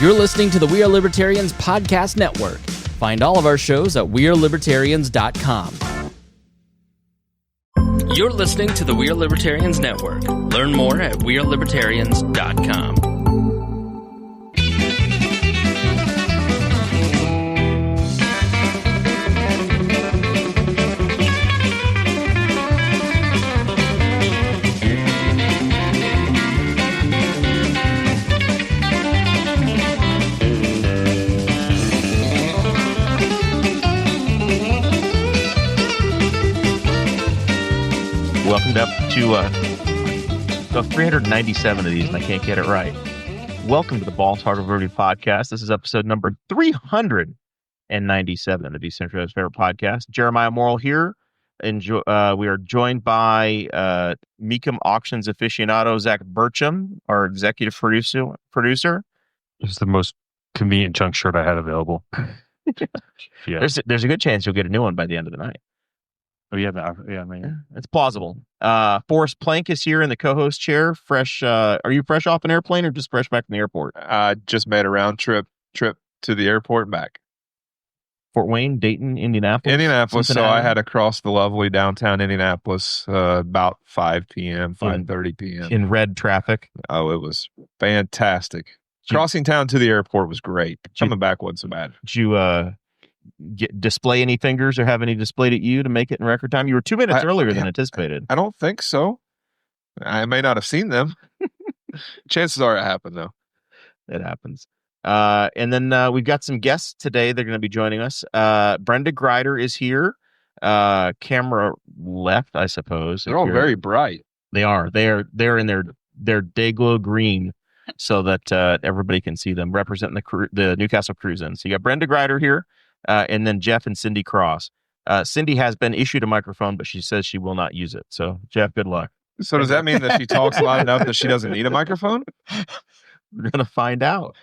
You're listening to the We Are Libertarians Podcast Network. Find all of our shows at wearelibertarians.com. You're listening to the We Are Libertarians Network. Learn more at wearelibertarians.com. Welcome up to 397 of these, and I can't get it right. Welcome to the Balls Heart of Liberty podcast. This is episode number 397 of Decentralized Favorite Podcast. Jeremiah Morrill here. We are joined by Mecum Auctions aficionado Zach Burcham, our executive producer. It's the most convenient junk shirt I had available. Yeah. There's a good chance you'll get a new one by the end of the night. Oh, yeah, man. It's plausible. Forrest Plank is here in the co-host chair. Fresh. Are you fresh off an airplane or just fresh back from the airport? Just made a round trip to the airport and back. Fort Wayne, Dayton, Indianapolis. So I had to cross the lovely downtown Indianapolis about 5 p.m., 5:30 p.m. in red traffic. Oh, it was fantastic. Crossing town to the airport was great. Coming back wasn't so bad. Did you display any fingers or have any displayed at you to make it in record time? You were 2 minutes earlier than anticipated. I don't think so. I may not have seen them. Chances are it happened, though. It happens. And then we've got some guests today. They're going to be joining us. Brenda Grider is here. Camera left, I suppose. They're all very bright. They are. They're in their Dayglow green so that everybody can see them representing the Newcastle Cruise-In. So you got Brenda Grider here. And then Jeff and Cindy Cross. Cindy has been issued a microphone, but she says she will not use it. So, Jeff, good luck. So does that mean that she talks loud enough that she doesn't need a microphone? We're going to find out.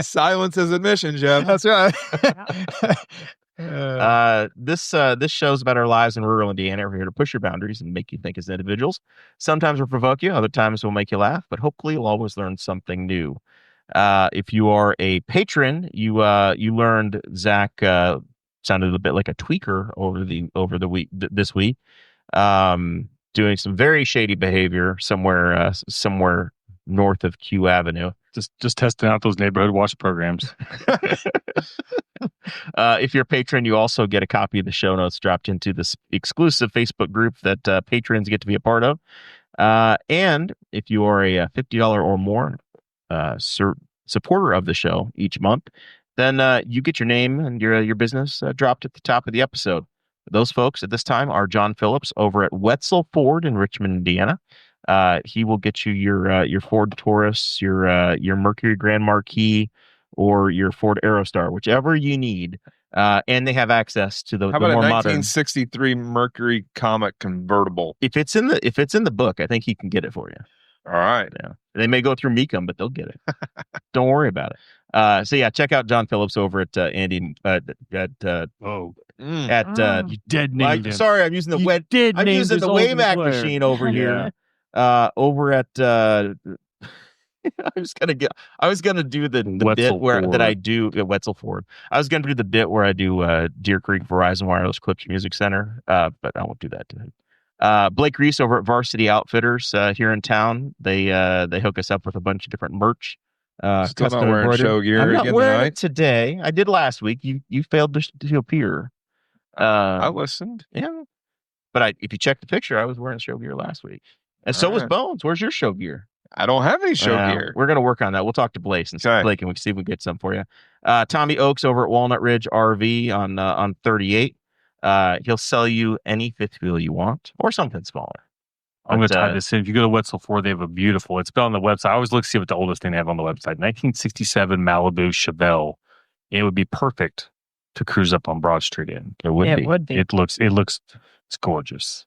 Silence is admission, Jeff. That's right. This show is about our lives in rural Indiana. We're here to push your boundaries and make you think as individuals. Sometimes we'll provoke you. Other times we'll make you laugh. But hopefully you'll always learn something new. If you are a patron, you learned Zach sounded a bit like a tweaker over the week this week, doing some very shady behavior somewhere north of Q Avenue. Just testing out those neighborhood watch programs. If you're a patron, you also get a copy of the show notes dropped into this exclusive Facebook group that patrons get to be a part of. And if you are a $50 or more supporter of the show each month, then you get your name and your business dropped at the top of the episode. Those folks at this time are John Phillips over at Wetzel Ford in Richmond, Indiana. He will get you your Ford Taurus, your Mercury Grand Marquis, or your Ford Aerostar, whichever you need. And they have access to the How about more a modern 1963 Mercury Comet convertible? If it's in the book, I think he can get it for you. All right. Yeah. They may go through Mecum, but they'll get it. Don't worry about it. So yeah, check out John Phillips over at Andy you dead named him. Sorry, I'm using the I'm using the Wayback Machine over here. Over at I was gonna do the bit that I do at Wetzel Ford. I was gonna do the bit where I do Deer Creek Verizon Wireless Clips Music Center, but I won't do that today. Blake Reese over at Varsity Outfitters here in town. They hook us up with a bunch of different merch. Still not wearing show gear. I'm not again wearing tonight. it today. I did last week. You failed to appear. I listened. Yeah, but if you check the picture, I was wearing show gear last week, and so was Bones. Where's your show gear? I don't have any show gear. We're gonna work on that. We'll talk to Blake and see if we can see if we can get some for you. Tommy Oakes over at Walnut Ridge RV on 38. He'll sell you any fifth wheel you want or something smaller. I'm going to tie this in. If you go to Wetzel Ford, they have a beautiful, it's on the website. I always look to see what the oldest thing they have on the website. 1967 Malibu Chevelle. It would be perfect to cruise up on Broad Street in. It would be. It looks, it's gorgeous.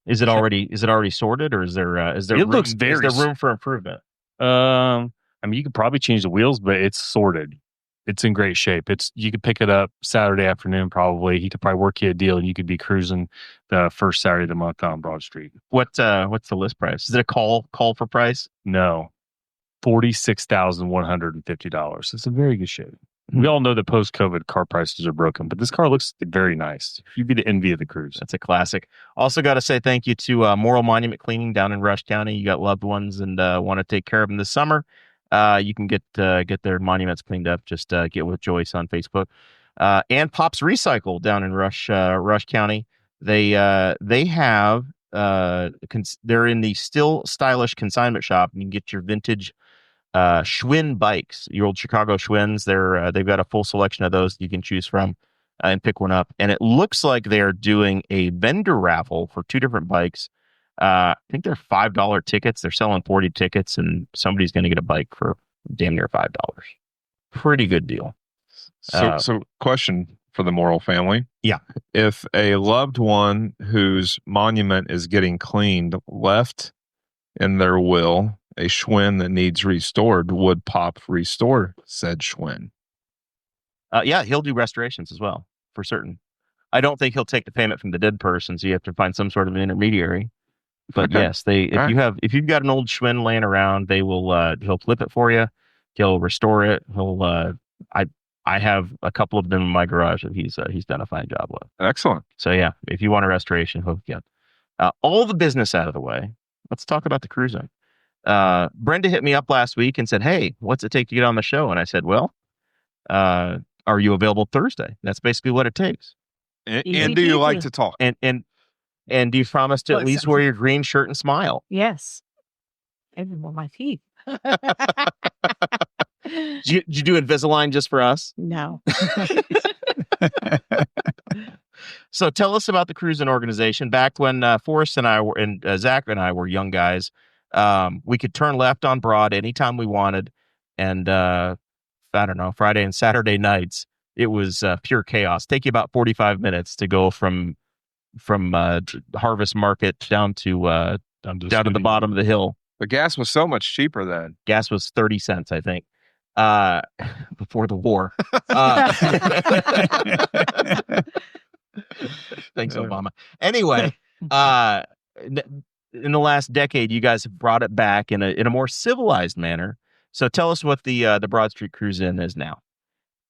Is it already sorted, or is there looks very, is there room for improvement? I mean, you could probably change the wheels, but it's sorted. It's in great shape. You could pick it up Saturday afternoon, probably. He could probably work you a deal, and you could be cruising the first Saturday of the month on Broad Street. What's the list price? Is it a call for price? No. $46,150. It's a very good shape. We all know that post-COVID car prices are broken, but this car looks very nice. You'd be the envy of the Cruze. That's a classic. Also got to say thank you to Moral Monument Cleaning down in Rush County. You got loved ones and want to take care of them this summer. You can get their monuments cleaned up. Just get with Joyce on Facebook. And Pops Recycle down in Rush County. They have they're in the Still Stylish consignment shop. You can get your vintage Schwinn bikes, your old Chicago Schwinns. They've got a full selection of those you can choose from and pick one up. And it looks like they're doing a vendor raffle for 2 different bikes. I think they're $5 tickets. They're selling 40 tickets, and somebody's going to get a bike for damn near $5. Pretty good deal. So question for the Morrill family. Yeah. If a loved one whose monument is getting cleaned left in their will a Schwinn that needs restored, would Pop restore said Schwinn? Yeah, he'll do restorations as well, for certain. I don't think he'll take the payment from the dead person, so you have to find some sort of an intermediary. But Okay. yes, if you've got an old Schwinn laying around, he'll flip it for you. He'll restore it. I have a couple of them in my garage that he's done a fine job with. Excellent. So yeah, if you want a restoration, he'll get all the business out of the way. Let's talk about the cruising. Brenda hit me up last week and said, "Hey, what's it take to get on the show?" And I said, "Well, are you available Thursday?" That's basically what it takes. And do you like to talk? And do you promise to at least wear your green shirt and smile? Yes. Even with my teeth. Did you do Invisalign just for us? No. So tell us about the cruising organization. Back when Forrest and I were, and Zach and I were young guys, we could turn left on Broad anytime we wanted. And I don't know, Friday and Saturday nights, it was pure chaos. Take you about 45 minutes to go from Harvest Market down to the bottom of the hill. The gas was so much cheaper then. Gas was 30 cents, I think, before the war. Thanks, Obama. Anyway, in the last decade, you guys have brought it back in a more civilized manner. So tell us what the Broad Street Cruise In is now.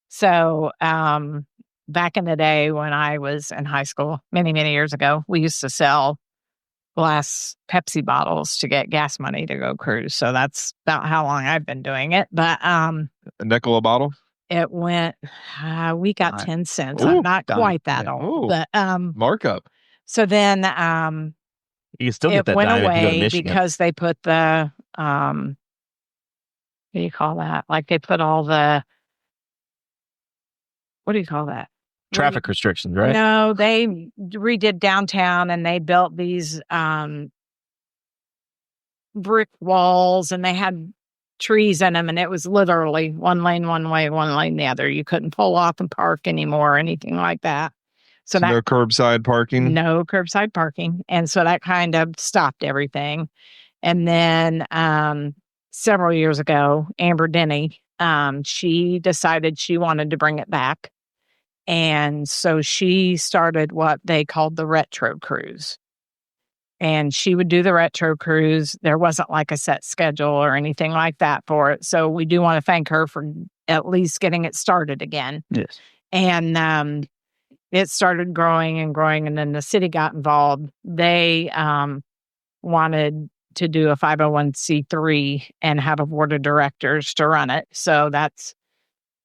So back in the day when I was in high school, many, many years ago, we used to sell glass Pepsi bottles to get gas money to go cruise. So that's about how long I've been doing it. But a nickel a bottle? It went, we got 10 cents. Ooh, I'm not quite that old. But markup. So then you can still get it that went dime if you go to away Michigan. because they put the, what do you call that? Like they put all the, what do you call that? Traffic restrictions, right? No, they redid downtown and they built these brick walls and they had trees in them, and it was literally one lane one way, one lane the other. You couldn't pull off and park anymore or anything like that. So that no curbside parking? No curbside parking. And so that kind of stopped everything. And then several years ago, Amber Denny, she decided she wanted to bring it back. And so she started what they called the Retro Cruise. And she would do the Retro Cruise. There wasn't like a set schedule or anything like that for it. So we do want to thank her for at least getting it started again. Yes. And it started growing and growing. And then the city got involved. They wanted to do a 501c3 and have a board of directors to run it. So that's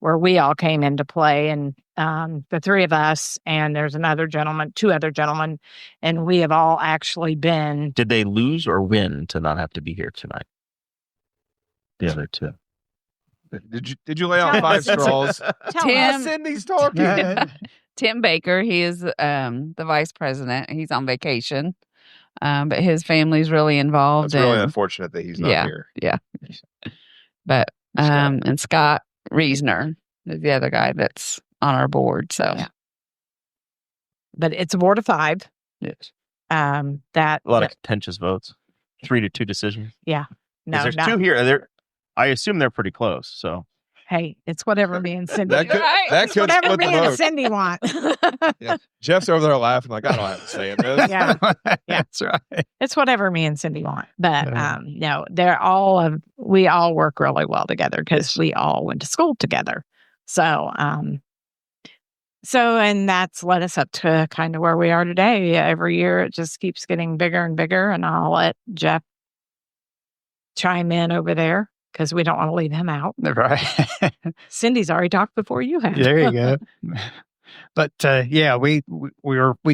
where we all came into play. And the three of us, and there's two other gentlemen, and we have all actually been. Did they lose or win to not have to be here tonight? The other two. Did you lay out 5 straws? Cindy's talking. Tim Baker, he is the vice president. He's on vacation, but his family's really involved. It's really unfortunate that he's not here. Yeah. But and Scott Reisner is the other guy that's on our board. So, But it's a board of 5. Yes. That A lot of contentious votes. 3-2 decision. Yeah. No, There's 2 here. I assume they're pretty close. So Hey, it's whatever me and Cindy. That could, Right. that It's could whatever split the me and vote. Cindy want. Jeff's over there laughing like, I don't have to say in this. Yeah. That's right. It's whatever me and Cindy want. But Yeah. no, we all work really well together because we all went to school together. So, and that's led us up to kind of where we are today. Every year it just keeps getting bigger and bigger. And I'll let Jeff chime in over there because we don't want to leave him out. Right. Cindy's already talked before you have. There you go. But yeah, we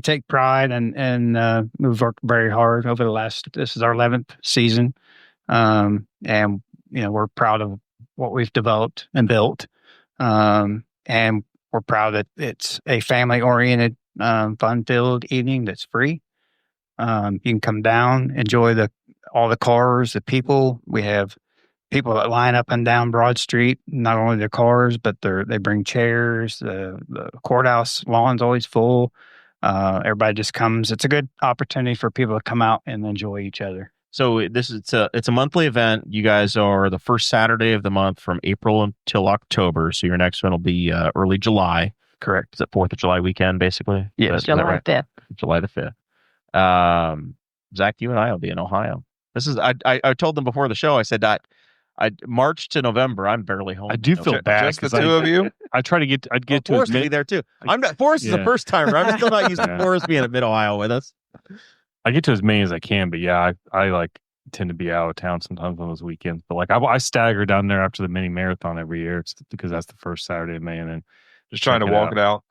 take pride and we've worked very hard over the last. This is our 11th season, and we're proud of what we've developed and built, and we're proud that it's a family-oriented, fun-filled evening that's free. You can come down, enjoy all the cars, the people. We have people that line up and down Broad Street, not only their cars, but they bring chairs. The courthouse lawn's always full. Everybody just comes. It's a good opportunity for people to come out and enjoy each other. So it's a monthly event. You guys are the first Saturday of the month from April until October. So your next one will be early July. Correct. Is it 4th of July weekend, basically? Yes. Is that July right? 5th. July the 5th. Zach, you and I will be in Ohio. This is I told them before the show. I said March to November. I'm barely home. I do feel bad Just the because two of you? I try to get. I'd get to Forrest as will be many. there too. I'm not. Forrest is the Yeah. first timer. I'm still not used to Yeah. Forrest being in Mid Ohio with us. I get to as many as I can, but yeah, I like tend to be out of town sometimes on those weekends. But like I stagger down there after the mini marathon every year. It's because that's the first Saturday of May, and then Just trying to check walk it out.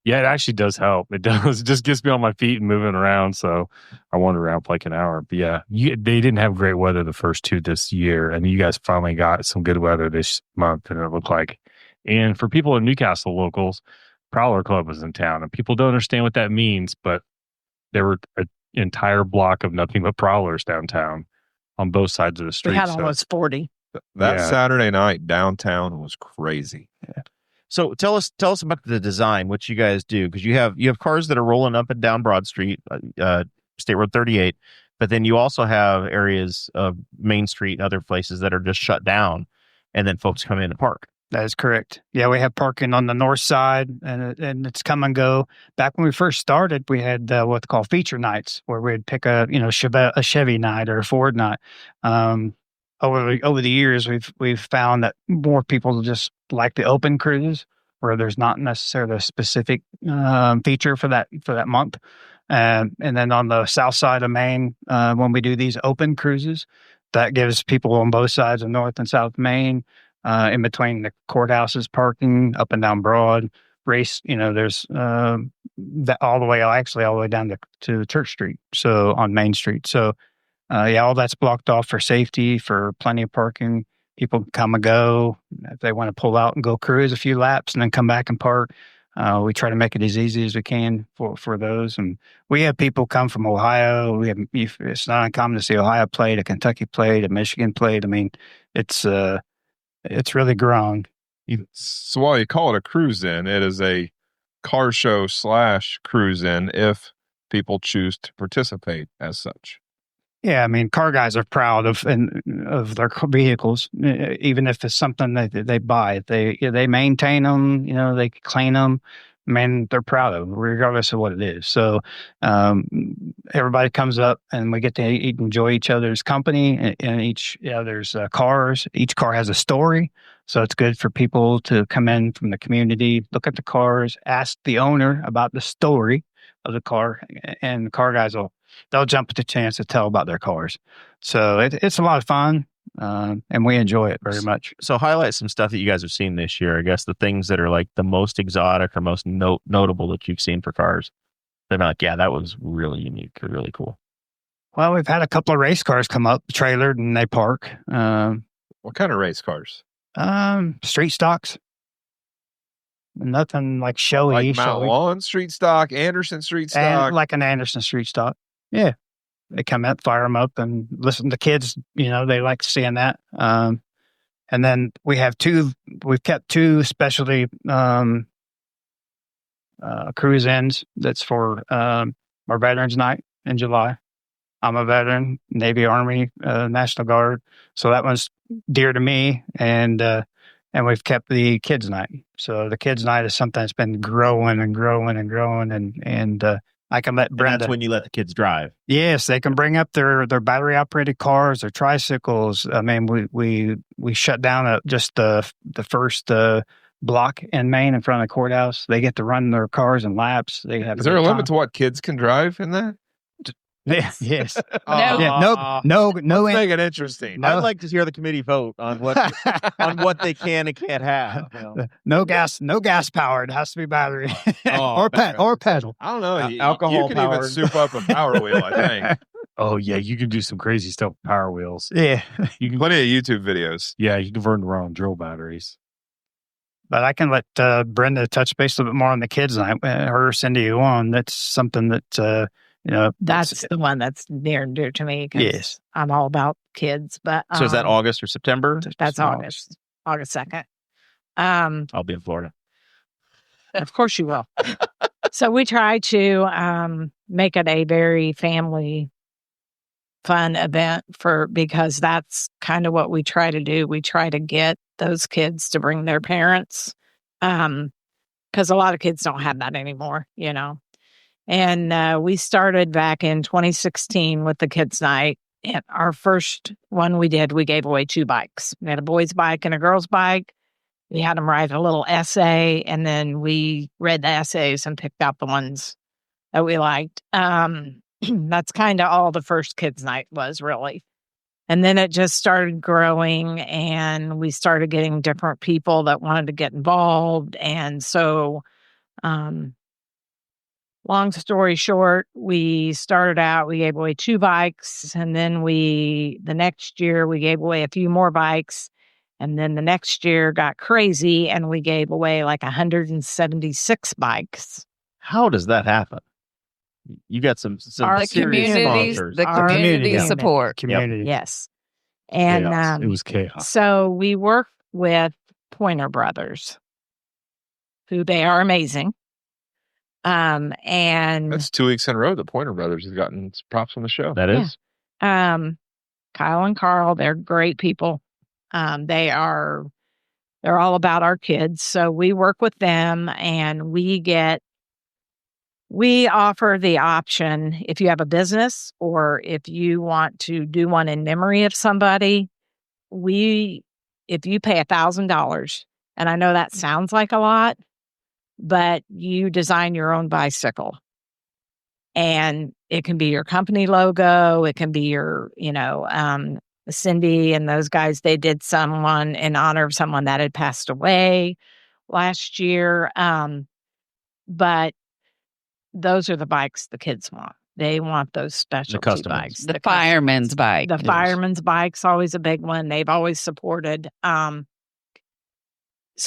Yeah, it actually does help. It does. It just gets me on my feet and moving around. So I wander around for like an hour. But yeah, they didn't have great weather the first two this year. And you guys finally got some good weather this month, and it looked like. And for people in Newcastle locals, Prowler Club was in town. And people don't understand what that means, but there were an entire block of nothing but prowlers downtown on both sides of the street. We had So- almost 40. That Yeah. Saturday night downtown was crazy. So tell us about the design, what you guys do, because you have cars that are rolling up and down Broad Street, State Road 38, but then you also have areas of Main Street and other places that are just shut down, and then folks come in and park. That is correct. Yeah, we have parking on the north side, and it's come and go. Back when we first started, we had what's called feature nights, where we'd pick a Chevy night or a Ford night. Over the years, we've found that more people just like the open cruises, where there's not necessarily a specific feature for that month. And then on the south side of Maine, when we do these open cruises, that gives people on both sides of North and South Maine, in between the courthouses, parking up and down Broad, race. There's that all the way down to Church Street, so on Main Street. So all that's blocked off for safety, for plenty of parking. People can come and go if they want to pull out and go cruise a few laps and then come back and park. We try to make it as easy as we can for those. And we have people come from Ohio. It's not uncommon to see Ohio played, a Kentucky played, a Michigan played. I mean, it's really grown. So while you call it a cruise in, it is a car show / cruise in if people choose to participate as such. Yeah, I mean, car guys are proud of their vehicles, even if it's something that they buy. They maintain them, they clean them. I mean, they're proud of them, regardless of what it is. So everybody comes up, and we get to enjoy each other's company and each other's cars. Each car has a story, so it's good for people to come in from the community, look at the cars, ask the owner about the story of the car, and the car guys they'll jump at the chance to tell about their cars. So it's a lot of fun, and we enjoy it very much. So highlight some stuff that you guys have seen this year. I guess the things that are like the most exotic or most notable that you've seen for cars. They're like, yeah, that was really unique, really cool. Well, we've had a couple of race cars come up, trailered, and they park. What kind of race cars? Street stocks. Nothing like showy. Like Mount Lawn street stock, Anderson street stock. And like an Anderson street stock. Yeah. They come up, fire them up, and listen to kids. They like seeing that. And then we've kept two specialty cruise ins. That's for our Veterans Night in July. I'm a veteran, Navy, Army, National Guard. So that one's dear to me. And and we've kept the kids night. So the kids night is something that's been growing and growing and growing, and I can let And Brenda. that's when you let the kids drive. Yes, they can bring up their battery operated cars, their tricycles. I mean, we shut down just the first block in Maine in front of the courthouse. They get to run their cars and laps. They have. Is there a limit to what kids can drive in that? Yeah, yes. No. Yeah, no. Let's make it interesting. No. I'd like to hear the committee vote on what they can and can't have. You know? No gas powered. It has to be battery Oh, or pedal. I don't know. Alcohol You can even powered. soup up a Power Wheel, I think. Oh yeah, you can do some crazy stuff with Power Wheels. Yeah, You can, Plenty of YouTube videos. yeah, you can run around drill batteries. but I can let Brenda touch base a little bit more on the kids night. Her, Cindy, you on. That's something that That's the one that's near and dear to me. 'Cause Yes. I'm all about kids. But So is that August or September? That's August 2nd. I'll be in Florida. Of course you will. So we try to make it a very family fun event because that's kind of what we try to do. We try to get those kids to bring their parents because a lot of kids don't have that anymore, you know. And we started back in 2016 with the kids' night. And our first one we gave away 2 bikes. We had a boy's bike and a girl's bike. We had them write a little essay, and then we read the essays and picked out the ones that we liked. That's kind of all the first kids' night was, really. And then it just started growing, and we started getting different people that wanted to get involved. And so, long story short, we started out, we gave away 2 bikes, and then the next year we gave away a few more bikes. And then the next year got crazy and we gave away like 176 bikes. How does that happen? You got some Our The serious community, sponsors. the Our community community. support. community. Yes. And Chaos. It was chaos. so we work with Pointer Brothers, who they are amazing. And That's 2 weeks in a row the Pointer Brothers has gotten props on the show. That is. Kyle and Carl, they're great people. They're all about our kids. So we work with them and we offer the option if you have a business or if you want to do one in memory of somebody, if you pay $1,000, and I know that sounds like a lot, but you design your own bicycle. And it can be your company logo, it can be your, Cindy and those guys, they did someone in honor of someone that had passed away last year. But those are the bikes the kids want. They want those specialty custom ones. bikes. The fireman's bike. The fireman's bike's always a big one. They've always supported. So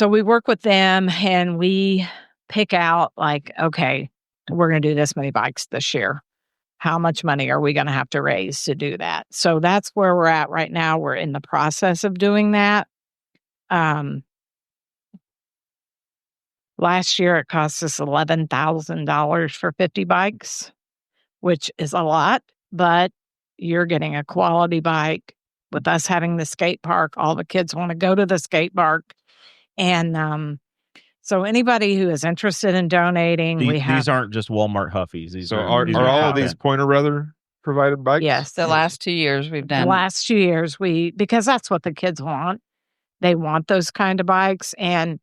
we work with them and we pick out like, okay, we're going to do this many bikes this year. How much money are we going to have to raise to do that? So that's where we're at right now. We're in the process of doing that. Last year, it cost us $11,000 for 50 bikes, which is a lot, but you're getting a quality bike. With us having the skate park, all the kids want to go to the skate park. And so anybody who is interested in donating, These aren't just Walmart Huffies. These So are are all of these Pointer Brother provided bikes? Yes. The last 2 years we've The done. last 2 years, because that's what the kids want. They want those kind of bikes. And,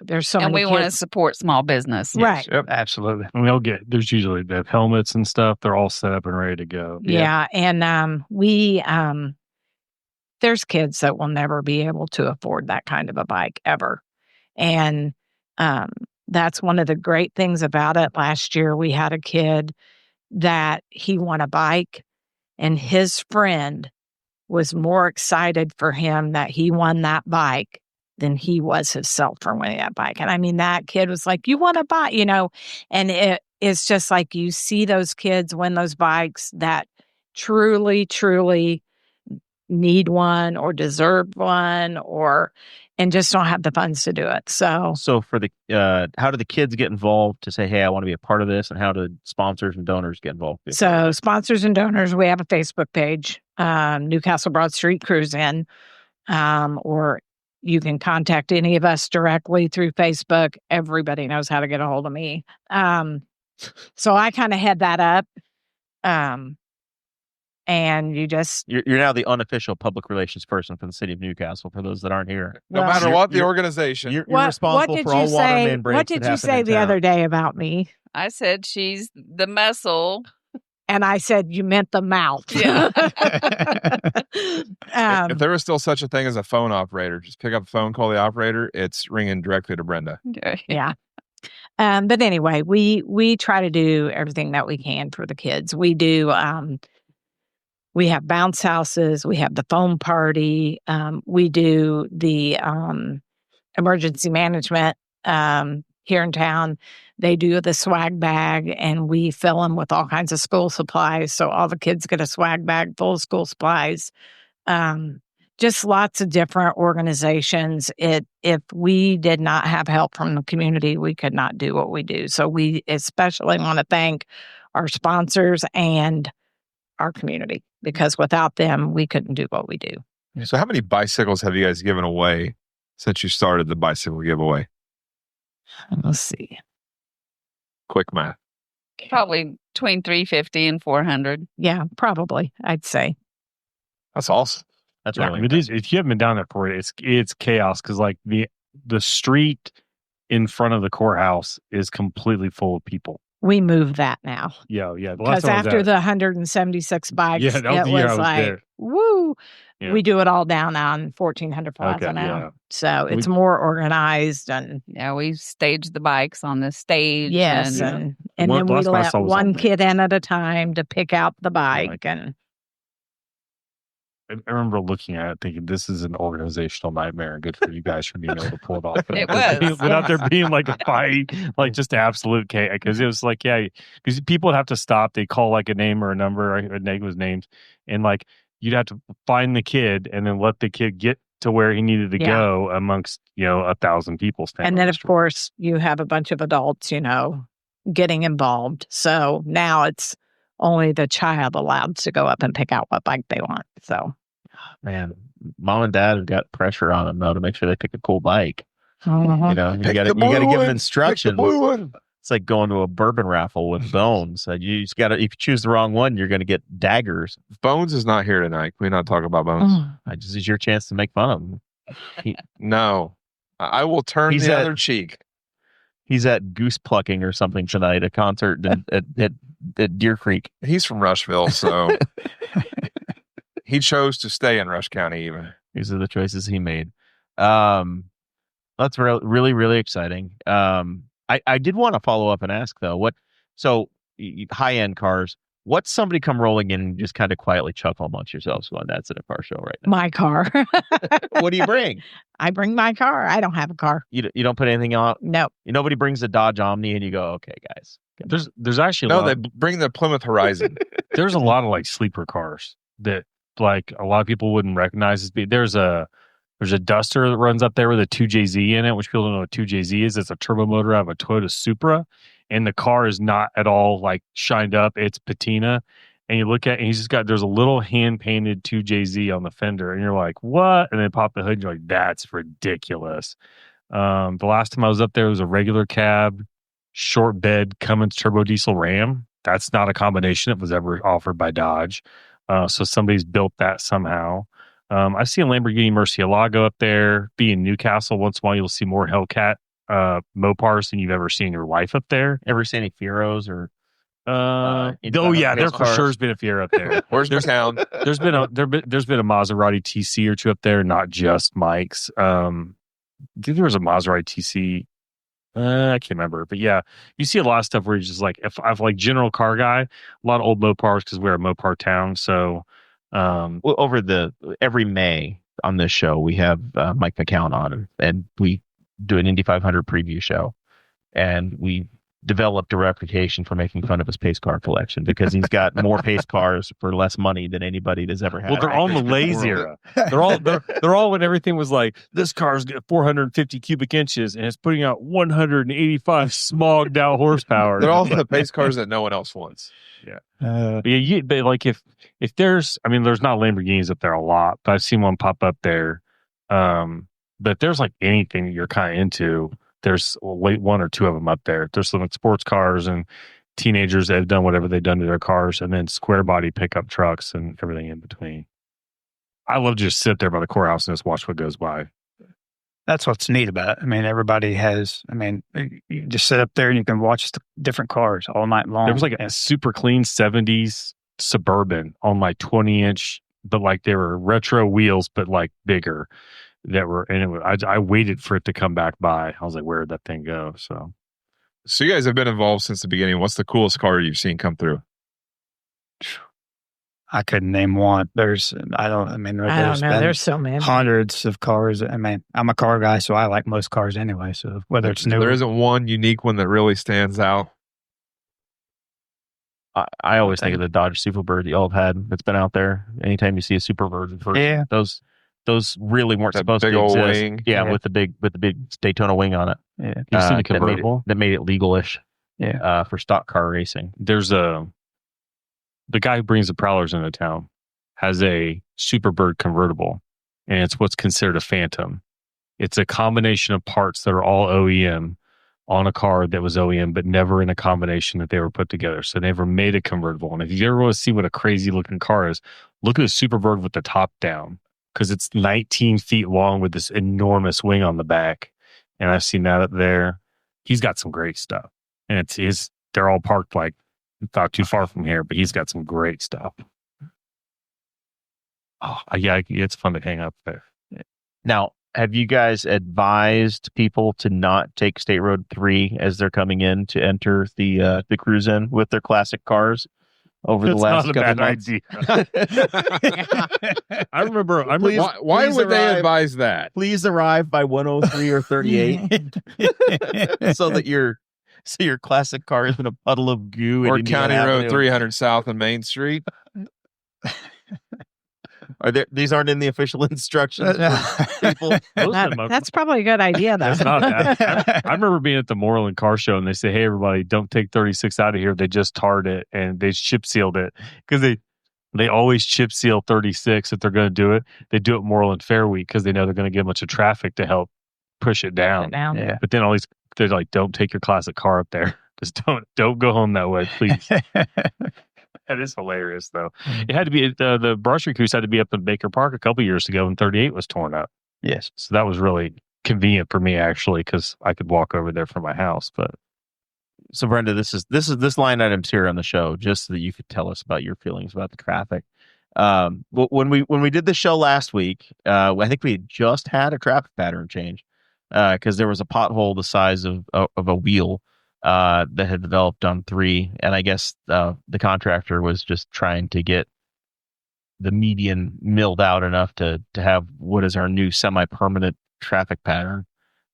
there's so and many we want to kids. support small business. Right. Yep. Absolutely. And there's usually they have helmets and stuff. They're all set up and ready to go. Yeah. And there's kids that will never be able to afford that kind of a bike ever. And that's one of the great things about it. Last year, we had a kid that he won a bike, and his friend was more excited for him that he won that bike than he was himself for winning that bike. And I mean, that kid was like, you want a bike, and it's just like you see those kids win those bikes that truly, truly need one or deserve one and just don't have the funds to do it. So for the how do the kids get involved to say, hey, I want to be a part of this, and how do sponsors and donors get involved? sponsors and donors, we have a Facebook page, Newcastle Broad Street Cruise In. or you can contact any of us directly through Facebook. Everybody knows how to get a hold of me. So I kind of head that up. And you just You're now the unofficial public relations person for the city of Newcastle. For those that aren't here, No Well, matter you're- what the you're- organization. you're what responsible did for you all water say? main breaks. What did that you happen say in the town. other day about me? I said she's the muscle. And I said you meant the mouth. Yeah. If there was still such a thing as a phone operator, just pick up the phone, call the operator. It's ringing directly to Brenda. Yeah. But anyway, we try to do everything that we can for the kids. We do. We have bounce houses. We have the foam party. We do the emergency management here in town. They do the swag bag, and we fill them with all kinds of school supplies. So all the kids get a swag bag full of school supplies. Just lots of different organizations. If we did not have help from the community, we could not do what we do. So we especially want to thank our sponsors and our community, because without them, we couldn't do what we do. So how many bicycles have you guys given away since you started the bicycle giveaway? Let's see. Quick math. Probably between 350 and 400. Yeah, probably, I'd say. That's awesome. That's Yeah, really it is. If you haven't been down there for it, it's chaos because like the street in front of the courthouse is completely full of people. We moved that now. Yeah. The last Because time I was after at- the 176 bikes, Yeah, that was it the year I was was like, there. woo. Yeah. We do it all down on 1400 Plaza Okay, now. yeah. So it's We- more organized and Yeah, we staged the bikes on the stage. yes. and And One- then the we last one I let saw was one on- kid in at a time to pick out the bike. like- And I remember looking at it thinking, this is an organizational nightmare. And good for you guys for being able to pull it off. It was. Without there being like a fight, like just absolute chaos. Because it was like, yeah, because people would have to stop. They call like a name or a number, or a name was named. And like, you'd have to find the kid and then let the kid get to where he needed to Yeah. go amongst, 1,000 people. standing and on then the of street. course you have a bunch of adults, getting involved. So now it's only the child allowed to go up and pick out what bike they want. So man. Mom and dad have got pressure on them though to make sure they pick a cool bike. You know, you Pick got to the blue give one. them Pick the instructions. blue one. It's like going to a bourbon raffle with bones. You just got to. If you choose the wrong one, you're going to get daggers. Bones is not here tonight. Can we not talk about Bones? This is your chance to make fun of him. No. I will turn He's the at- other cheek. He's at goose plucking or something tonight, a concert at Deer Creek. He's from Rushville, so he chose to stay in Rush County even. These are the choices he made. That's really, really exciting. I did want to follow up and ask though, high end cars, what's somebody come rolling in and just kind of quietly chuckle amongst yourselves going, that's at a car show right now? my car. What do you bring? I bring my car. I don't have a car. You don't put anything out. No. Nobody brings a Dodge Omni and you go, okay, guys. There's actually a No, lot, they bring the Plymouth Horizon. there's a lot of like sleeper cars that like a lot of people wouldn't recognize as being. There's a Duster that runs up there with a 2JZ in it, which people don't know what 2JZ is. It's a turbo motor out of a Toyota Supra, and the car is not at all like shined up. It's patina, and you look at it, and there's a little hand painted 2JZ on the fender, and you're like, what? And then pop the hood, and you're like, that's ridiculous. The last time I was up there, it was a regular cab, short bed Cummins turbo diesel Ram. That's not a combination that was ever offered by Dodge. So somebody's built that somehow. I see a Lamborghini Murcielago up there. Be in Newcastle once in a while, you'll see more Hellcat Mopars than you've ever seen in your life up there. Ever see any Fieros or? Oh yeah, there for sure has been a Fiero up there. Where's my town? There's been a Maserati TC or two up there, not just Mike's. I think there was a Maserati TC. I can't remember, but yeah, you see a lot of stuff where you're just like, if I'm like general car guy, a lot of old Mopars because we're a Mopar town. So, Well, every May on this show, we have Mike McCown on, and we do an Indy 500 preview show, and we developed a reputation for making fun of his pace car collection because he's got more pace cars for less money than anybody has ever had. well, they're all in the Lays era. They're all when everything was like, this car's got 450 cubic inches and it's putting out 185 smogged out horsepower. They're all the pace cars that no one else wants. But like if there's, I mean, there's not Lamborghinis up there a lot, but I've seen one pop up there. But there's like anything that you're kind of into. There's one or two of them up there. There's some like sports cars and teenagers that have done whatever they've done to their cars, and then square body pickup trucks and everything in between. I love to just sit there by the courthouse and just watch what goes by. That's what's neat about it. I mean, everybody has, you just sit up there and you can watch the different cars all night long. There was like a super clean 70s Suburban on like 20-inch, but like they were retro wheels, but like bigger that were, and I waited for it to come back by. I was like, where did that thing go? So you guys have been involved since the beginning. What's the coolest car you've seen come through? I couldn't name one. I don't know. There's so many. Hundreds of cars. I mean, I'm a car guy, so I like most cars anyway. So whether it's new, there isn't one unique one that really stands out. I always think of the Dodge Superbird that y'all have had that's been out there. Anytime you see a Superbird, those really weren't That supposed big to old exist. wing. Yeah, with the big Daytona wing on it. yeah, you've seen the convertible. That made it legalish. Yeah. For stock car racing. There's the guy who brings the Prowlers into town has a Superbird convertible, and it's what's considered a Phantom. It's a combination of parts that are all OEM on a car that was OEM, but never in a combination that they were put together. So they never made a convertible. And if you ever want to see what a crazy looking car is, look at a Superbird with the top down, because it's 19 feet long with this enormous wing on the back. And I've seen that up there. He's got some great stuff. And they're all parked like not too far from here, but he's got some great stuff. Oh, yeah, it's fun to hang up there. Now, have you guys advised people to not take State Road 3 as they're coming in to enter the cruise in with their classic cars over the last couple months? I remember. Why would they advise that? Please arrive by 103 or 38 so that your classic car isn't a puddle of goo. Or in County Indiana Road Avenue. 300 South and Main Street. These aren't in the official instructions for people? That's probably a good idea, though. That's not that. I remember being at the Moreland Car Show, and they say, "Hey, everybody, don't take 36 out of here. They just tarred it and they chip sealed it, because they always chip seal 36 if they're going to do it. They do it Moreland Fair Week because they know they're going to get a bunch of traffic to help push it down. Yeah. But then they're like, don't take your classic car up there. Just don't go home that way, please." That is hilarious, though. It had to be the brushery cruise had to be up in Baker Park a couple years ago, and 38 was torn up. Yes. So that was really convenient for me, actually, because I could walk over there from my house. But So, Brenda, this line item's here on the show just so that you could tell us about your feelings about the traffic. When we did the show last week, I think we had just had a traffic pattern change because there was a pothole the size of a wheel that had developed on 3, and I guess the contractor was just trying to get the median milled out enough to have what is our new semi-permanent traffic pattern.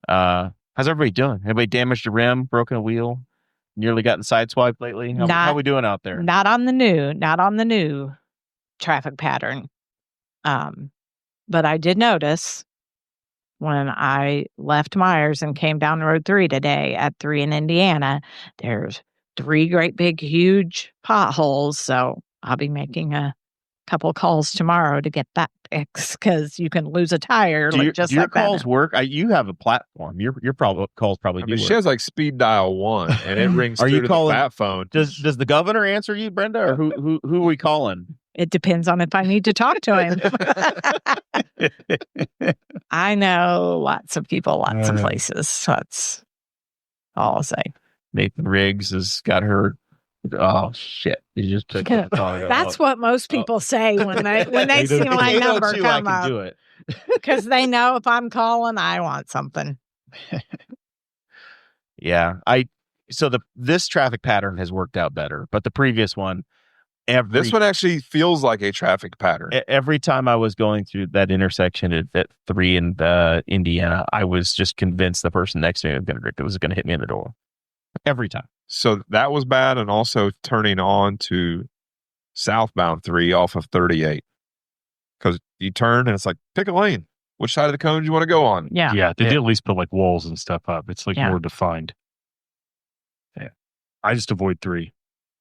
How's everybody doing? Anybody damaged a rim, broken a wheel, nearly gotten sideswiped lately? How we doing out there? Not on the new traffic pattern. But I did notice when I left Myers and came down Road 3 today at 3 in Indiana, there's 3 great big huge potholes. So I'll be making a couple calls tomorrow to get that fixed, because you can lose a tire Do your like calls that. work? You have a platform. Your calls probably do She work. has like speed dial 1, and it rings Are through you to calling- the bat phone. Does the governor answer you, Brenda, or who are we calling? It depends on if I need to talk to him. I know lots of people, lots of places. That's all I'll say. Nathan Riggs has got her. Oh shit! You just took the call. That's what most people say when they see my You know number too, come I can up, do it. because they know if I'm calling, I want something. Yeah, this traffic pattern has worked out better, but the previous one, This one actually feels like a traffic pattern. every time I was going through that intersection at 3 in Indiana, I was just convinced the person next to me was going to hit me in the door. Every time. So that was bad, and also turning on to southbound 3 off of 38. Because you turn and it's like, pick a lane. Which side of the cone do you want to go on? Yeah. yeah, they did at least put like walls and stuff up. It's like Yeah. more defined. Yeah, I just avoid 3.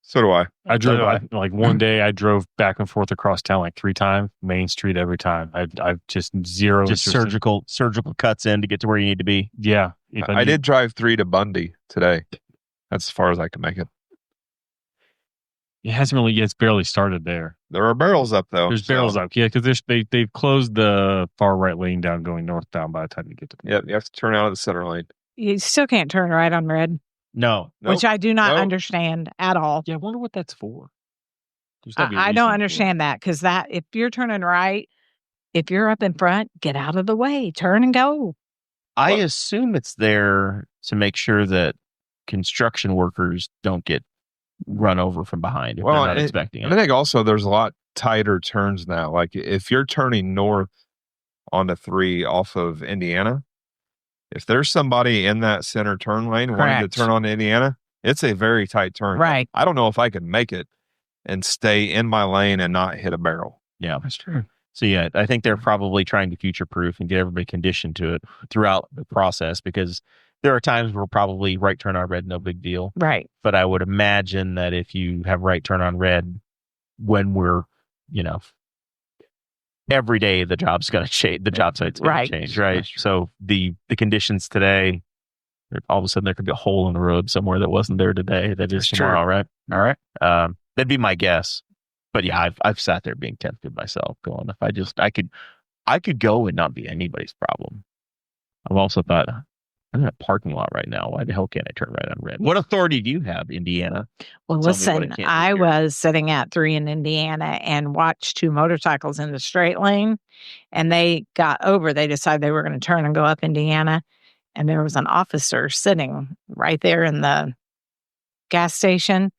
So do I. I drove do like one day. I drove back and forth across town like 3 times, Main Street every time. I've just zero Just interest in- surgical cuts in to get to where you need to be. Yeah, if I need- did drive 3 to Bundy today. That's as far as I can make it. It hasn't really. It's barely started there. There are barrels up though. There's barrels up, yeah, because they've closed the far right lane down going northbound by the time you get to. Yep, you have to turn out of the center lane. You still can't turn right on red, No. which I do not Nope. understand at all. Yeah, I wonder what that's for. There's gotta be a I reason don't for it. understand that because that if you're turning right, if you're up in front, get out of the way, turn and go. I assume it's there to make sure that construction workers don't get run over from behind if Well, they're not expecting And I it. think also there's a lot tighter turns now. Like if you're turning north onto 3 off of Indiana, if there's somebody in that center turn lane wanting to Correct. turn on Indiana, it's a very tight turn. Right. I don't know if I could make it and stay in my lane and not hit a barrel. Yeah. That's true. So yeah, I think they're probably trying to future proof and get everybody conditioned to it throughout the process because there are times where probably right turn on red, no big deal. Right. But I would imagine that if you have right turn on red when we're, every day the job's going to change, the job site's going Right. to change, right? So the conditions today, all of a sudden there could be a hole in the road somewhere that wasn't there today that is That's tomorrow, true. right? All right. That'd be my guess. But yeah, I've sat there being tempted myself, going, if I could go and not be anybody's problem. I've also thought, I'm in a parking lot right now. Why the hell can't I turn right on red? What authority do you have, Indiana? Well, Tell me what I listen, can't do I here. was sitting at 3 in Indiana and watched 2 motorcycles in the straight lane, and they got over. They decided they were going to turn and go up Indiana, and there was an officer sitting right there in the gas station.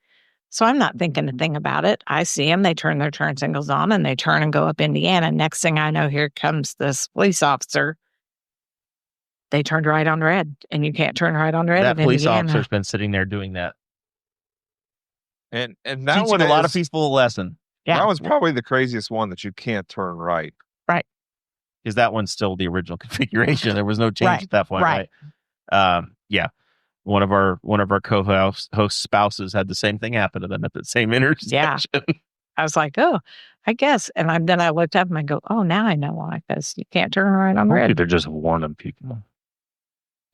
So I'm not thinking a thing about it. I see them. They turn their turn signals on, and they turn and go up Indiana. Next thing I know, here comes this police officer. They turned right on red, and you can't turn right on red That in police Indiana. officer's been sitting there doing that. And that Teaching one a lot of is- people a lesson. Yeah. That was probably the craziest one that you can't turn right. Because that one's still the original configuration. There was no change Right, at that point, right? Yeah. One of our co-host spouses had the same thing happen to them at the same intersection. I was like, oh, I guess. And then I looked up and I go, oh, now I know why. Because you can't turn right on Hopefully red. they're just warning people.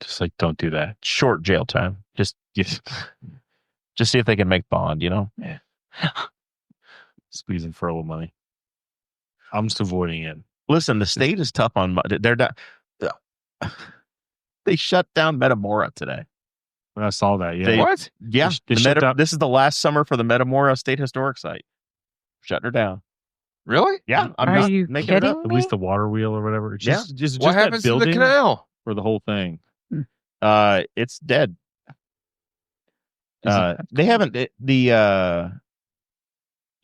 Just like, don't do that. Short jail time. Just see if they can make bond. Yeah. Squeezing for a little money. I'm just avoiding it. Listen, the state is tough on. They're not. They shut down Metamora today. When I saw that, yeah. They- What? Yeah, They shut down- this is the last summer for the Metamora State Historic Site. Shutting her down. Really? Yeah, I'm Are not you making it up. kidding? At least the water wheel or whatever. It's just What that happens to the building canal? or the whole thing. It's dead. Is it- They haven't Is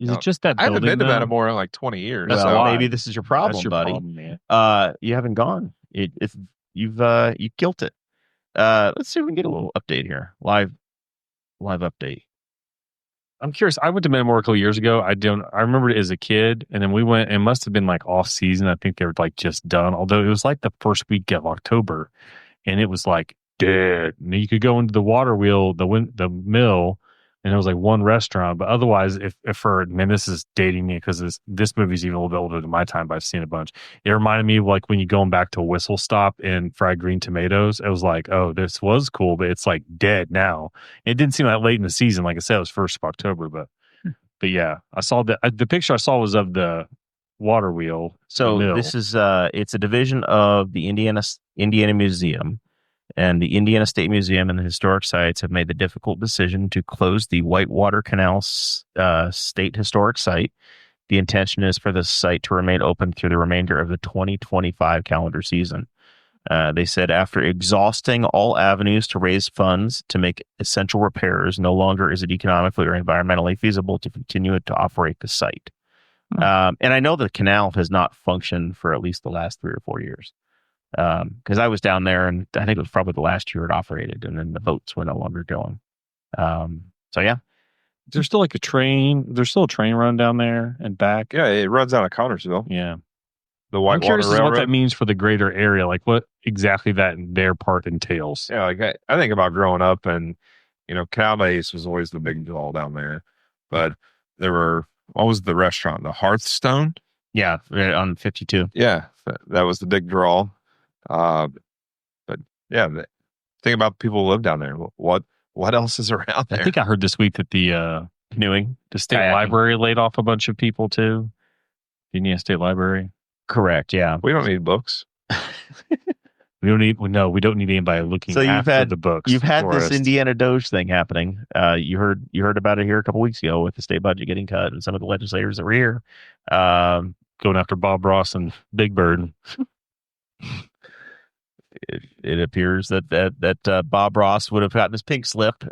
No, it just that I haven't building? been to though? Metamora in like 20 years. That's well, a lot. maybe this is your problem, That's your buddy. problem, man. You haven't gone. You've killed it. Let's see if we can get a little update here. Live update. I'm curious. I went to Metamora a couple years ago. I remember it as a kid, and then we went. It must have been like off season. I think they were like just done. Although it was like the first week of October, and it was like dead. And you could go into the water wheel, the mill, and there was like one restaurant. But otherwise, if this is dating me because this movie's even a little bit older than my time, but I've seen it a bunch. It reminded me of like when you going back to Whistle Stop and Fried Green Tomatoes. It was like, oh, this was cool, but it's like dead now. It didn't seem that late in the season. Like I said, it was 1st of October, but yeah, I saw the picture I saw was of the water wheel. So mill. this is it's a division of the Indiana Museum, and the Indiana State Museum and the historic sites have made the difficult decision to close the Whitewater Canal State Historic Site. The intention is for the site to remain open through the remainder of the 2025 calendar season. They said after exhausting all avenues to raise funds to make essential repairs, no longer is it economically or environmentally feasible to continue to operate the site. And I know the canal has not functioned for at least the last 3 or 4 years. Because I was down there, and I think it was probably the last year it operated, and then the boats were no longer going. So yeah, There's still like a train. There's still a train run down there and back. Yeah, it runs out of Connorsville. Yeah. The I'm Whitewater curious as to what Railroad. that means for the greater area. Like what exactly their part entails. Yeah, like I think about growing up, and Canal Days was always the big draw down there. but there were, what was the restaurant? The Hearthstone? Yeah, on 52. Yeah, that was the big draw. But yeah, think about people who live down there. What else is around there? I think I heard this week that the Canoeing. state Kayaking. library laid off a bunch of people too. Indiana State Library. Correct, yeah. We don't need books. We don't need anybody looking So after the books. You've had for this us. Indiana Doge thing happening. You heard about it here a couple weeks ago with the state budget getting cut and some of the legislators that were here. Going after Bob Ross and Big Bird. It appears that Bob Ross would have gotten his pink slip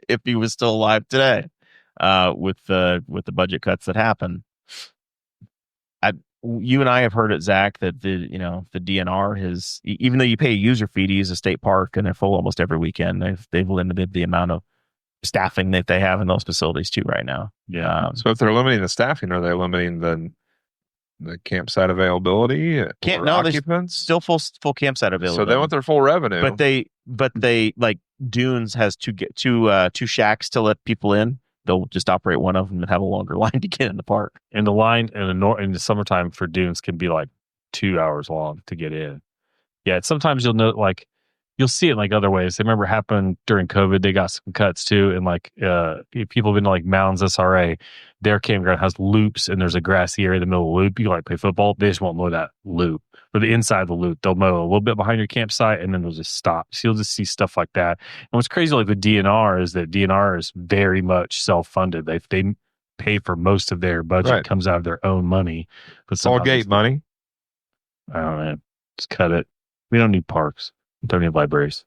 if he was still alive today with the budget cuts that happened. You and I have heard it, Zach, that the DNR has, even though you pay a user fee to use a state park and they're full almost every weekend, they've limited the amount of staffing that they have in those facilities too right now. Yeah. So if they're limiting the staffing, are they limiting the campsite availability? Or occupants? Still full campsite available. So they want their full revenue. But they like Dunes has two shacks to let people in. They'll just operate one of them and have a longer line to get in the park. And the line in the summertime for Dunes can be like 2 hours long to get in. Yeah, sometimes you'll know, like you'll see it in like other ways. I remember it happened during COVID. They got some cuts too, and like people have been to like Mounds SRA. Their campground has loops, and there's a grassy area in the middle of the loop. You can like play football. They just won't mow that loop. For the inside of the loop, they'll mow a little bit behind your campsite, and then they'll just stop. So you'll just see stuff like that. And what's crazy, like the DNR, is that DNR is very much self-funded. They pay for most of their budget. Right. Comes out of their own money. But it's all gate money. I don't know. Just cut it. We don't need parks. We don't need libraries.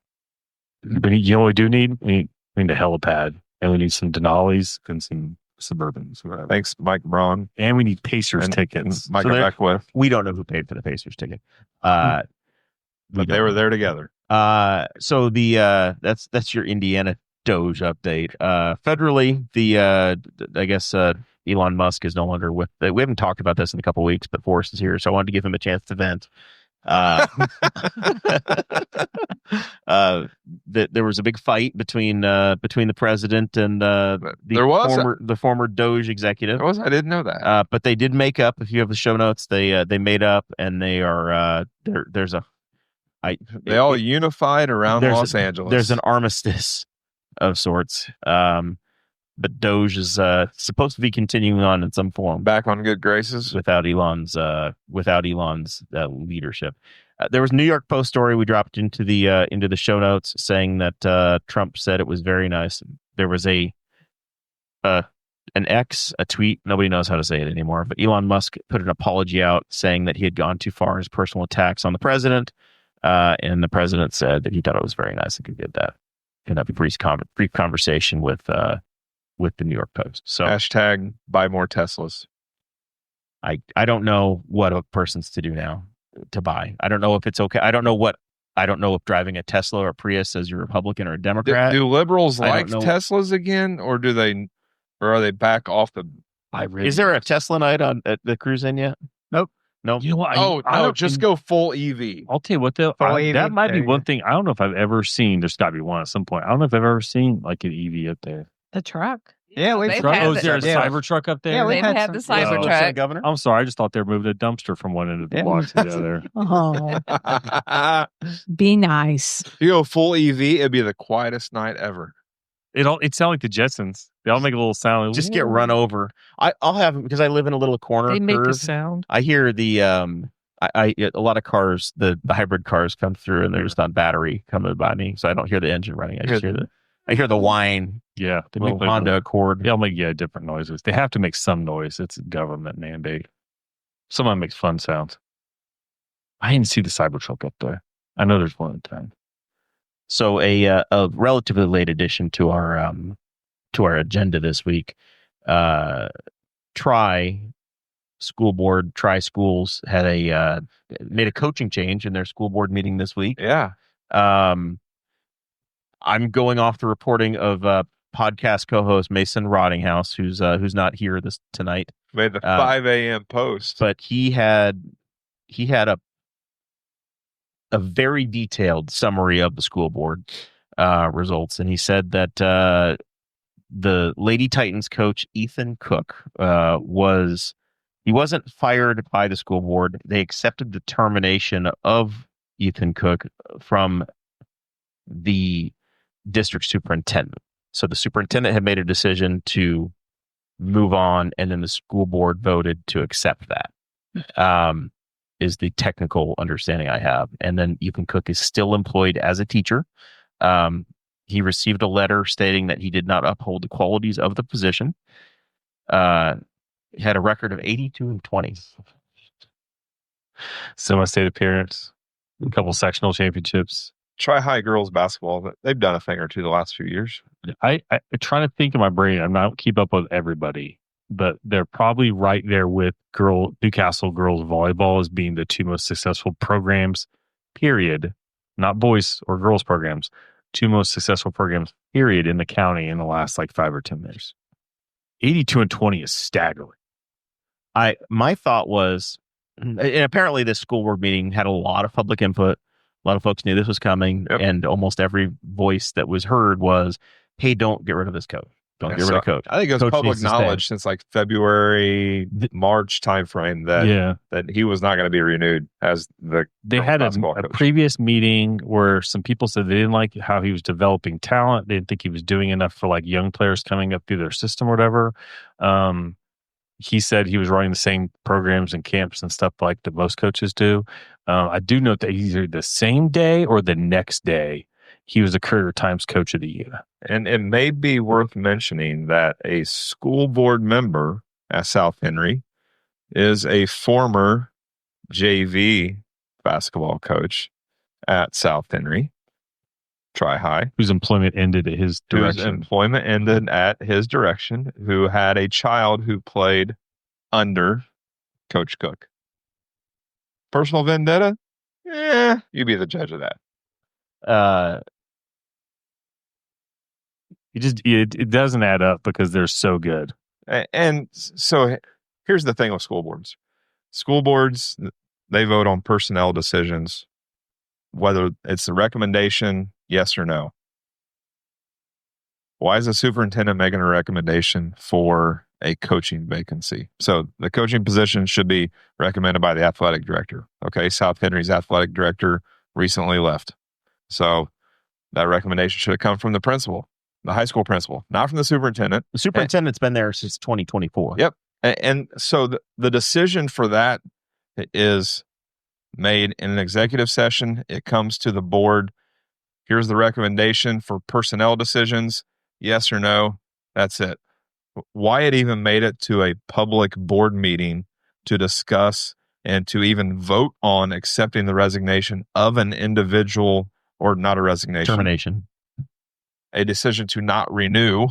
You know what we do need? We need a helipad, and we need some Denali's and some Suburbans. Whatever. Thanks, Mike Braun. And we need Pacers tickets. Micah Beckwith. We don't know who paid for the Pacers ticket. But they were there together. So that's your Indiana Doge update. Federally, I guess Elon Musk is no longer with. We haven't talked about this in a couple weeks, but Forrest is here, so I wanted to give him a chance to vent. There was a big fight between the president and the former Doge executive. I didn't know that. But they did make up. If you have the show notes, they made up, and they are they all unified around Los Angeles. There's an armistice of sorts. But Doge is supposed to be continuing on in some form, back on good graces without Elon's leadership. There was a New York Post story we dropped into the show notes saying that Trump said it was very nice. There was a tweet. Nobody knows how to say it anymore. But Elon Musk put an apology out saying that he had gone too far in his personal attacks on the president, and the president said that he thought it was very nice and could get that in a brief conversation with the New York Post. So hashtag buy more Teslas. I don't know what a person's to do now to buy. I don't know if it's okay. I don't know if driving a Tesla or a Prius as you're a Republican or a Democrat. Do liberals like Teslas again, or are they back off the hybrid? Is there a Tesla night at the Cruise In yet? Nope. Nope. You know what? Just go full EV. I'll tell you what, though. That might be one thing. I don't know if I've ever seen. There's got to be one at some point. I don't know if I've ever seen like an EV up there. The truck. Yeah, they've is there a cyber truck up there? Yeah, They've had the Cybertruck. Governor. I'm sorry, I just thought they were moving a dumpster from one end of the block to the other. Oh, be nice. If you go full EV, it'd be the quietest night ever. It sounds like the Jetsons. They all make a little sound. Just get run over. I'll have, because I live in a little corner. They make a curve. sound. I hear the a lot of cars, the hybrid cars come through and they're just on battery coming by me, so I don't hear the engine running. I hear the whine. Yeah, they make Honda Accord. They'll make different noises. They have to make some noise. It's a government mandate. Someone makes fun sounds. I didn't see the Cybertruck up there. I know there's one at a time. So a relatively late addition to our agenda this week. Tri Schools had made a coaching change in their school board meeting this week. Yeah. I'm going off the reporting of podcast co-host Mason Rottinghouse, who's not here tonight. Made the 5 a.m. post, but he had a very detailed summary of the school board results, and he said that the Lady Titans coach Ethan Cook he wasn't fired by the school board. They accepted the termination of Ethan Cook from the district superintendent. So the superintendent had made a decision to move on, and then the school board voted to accept that. Is the technical understanding I have. And then Ethan Cook is still employed as a teacher. He received a letter stating that he did not uphold the qualities of the position. He had a record of 82-20. Semi-state appearance, a couple sectional championships. Tri-High girls basketball, they've done a thing or two the last few years. I try to think in my brain. I'm not keep up with everybody, but they're probably right there with Newcastle girls volleyball as being the two most successful programs, period. Not boys or girls programs. Two most successful programs, period, in the county in the last 5 or 10 years. 82-20 is staggering. My thought was, and apparently this school board meeting had a lot of public input. A lot of folks knew this was coming, and almost every voice that was heard was, "Hey, don't get rid of this coach. Don't get rid of coach." I think it was Coach public needs to stay." knowledge since February, March timeframe that he was not going to be renewed as the They had a previous meeting where some people said they didn't like how he was developing talent. They didn't think he was doing enough for young players coming up through their system or whatever. He said he was running the same programs and camps and stuff that most coaches do. I do note that either the same day or the next day, he was a Courier Times Coach of the Year. And it may be worth mentioning that a school board member at South Henry is a former JV basketball coach at South Henry, Tri-High. Whose employment ended at his direction. Who had a child who played under Coach Cook. Personal vendetta? You be the judge of that. It doesn't add up because they're so good. And so here's the thing with school boards. School boards, they vote on personnel decisions, whether it's a recommendation, yes or no. Why is the superintendent making a recommendation for a coaching vacancy? So the coaching position should be recommended by the athletic director. Okay, South Henry's athletic director recently left. So that recommendation should have come from the principal, the high school principal, not from the superintendent. The superintendent's been there since 2024. Yep. And so the decision for that is made in an executive session. It comes to the board. Here's the recommendation for personnel decisions. Yes or no. That's it. Why it even made it to a public board meeting to discuss and to even vote on accepting the resignation of an individual, or not a resignation, Termination. A decision to not renew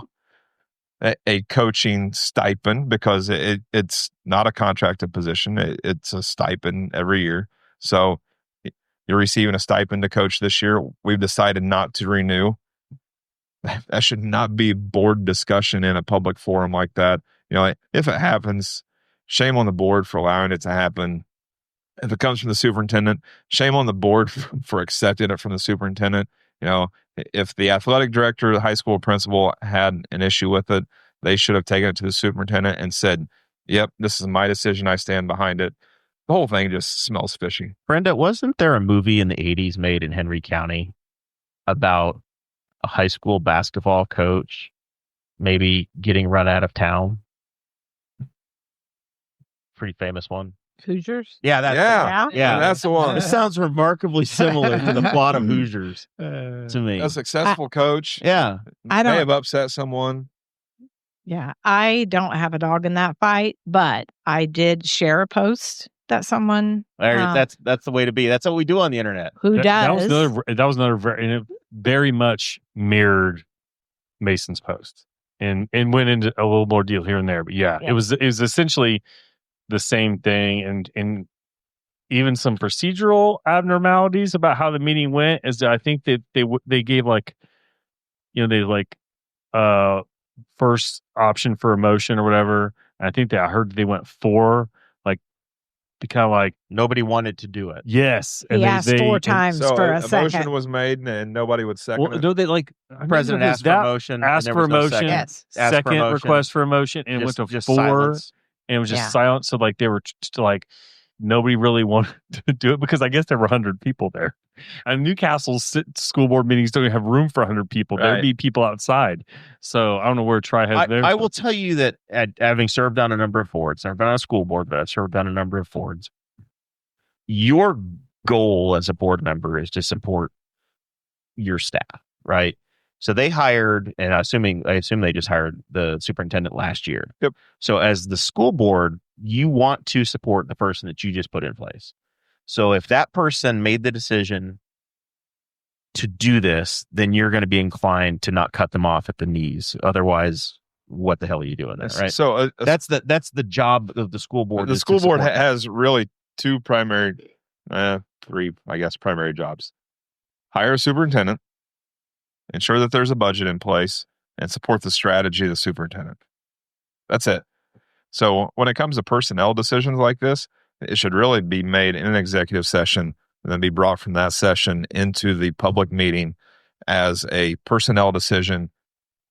a coaching stipend, because it's not a contracted position. It's a stipend every year. So you're receiving a stipend to coach this year. We've decided not to renew. That should not be board discussion in a public forum like that. If it happens, shame on the board for allowing it to happen. If it comes from the superintendent, shame on the board for accepting it from the superintendent. If the athletic director, the high school principal had an issue with it, they should have taken it to the superintendent and said, "Yep, this is my decision. I stand behind it." The whole thing just smells fishy. Brenda, wasn't there a movie in the 80s made in Henry County about a high school basketball coach maybe getting run out of town? Pretty famous one. Hoosiers? Yeah, That's the one. It sounds remarkably similar to the plot of Hoosiers to me. A successful coach. Yeah. I may don't- have upset someone. Yeah, I don't have a dog in that fight, but I did share a post that someone That's the way to be. That's what we do on the internet. who That was does. another very, and it very much mirrored Mason's post and went into a little more deal here and there. But yeah. Yeah. it was essentially the same thing, and even some procedural abnormalities about how the meeting went. Is that I think that they gave first option for a motion or whatever. And I think that I heard they went 4 kind of like, Nobody wanted to do it. yes. He asked 4 and- times So for a a motion second. was made and nobody would second Well, it. no, they like I President remember asked for a motion. and asked there for a was no motion. second. Yes. Asked for a Second motion. request for a motion, and it went to Just 4, silence. and it was just Yeah. silent. So like they were just like nobody really wanted to do it because I guess there were 100 people there. And Newcastle's school board meetings don't even have room for 100 people. There'd Right. be people outside. So I don't know where Tri has there. I will tell you that having served on a number of boards, I've been on a school board, but I've served on a number of boards. Your goal as a board member is to support your staff, right? So they hired, and I assume they just hired the superintendent last year. Yep. So as the school board, you want to support the person that you just put in place. So if that person made the decision to do this, then you're going to be inclined to not cut them off at the knees. Otherwise, what the hell are you doing there, right? So That's the job of the school board. the is to school board support that. has really 2 primary, 3, I guess, primary jobs: hire a superintendent, ensure that there's a budget in place, and support the strategy of the superintendent. That's it. So when it comes to personnel decisions like this, it should really be made in an executive session and then be brought from that session into the public meeting as a personnel decision.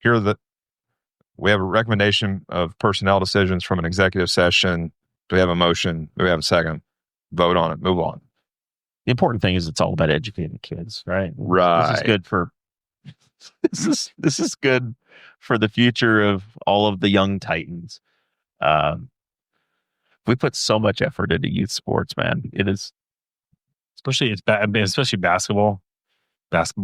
We have a recommendation of personnel decisions from an executive session. Do we have a motion? Do we have a second? Vote on it. Move on. The important thing is it's all about educating kids, right? Right. This is good for this is good for the future of all of the young Titans. We put so much effort into youth sports, man. It is especially especially basketball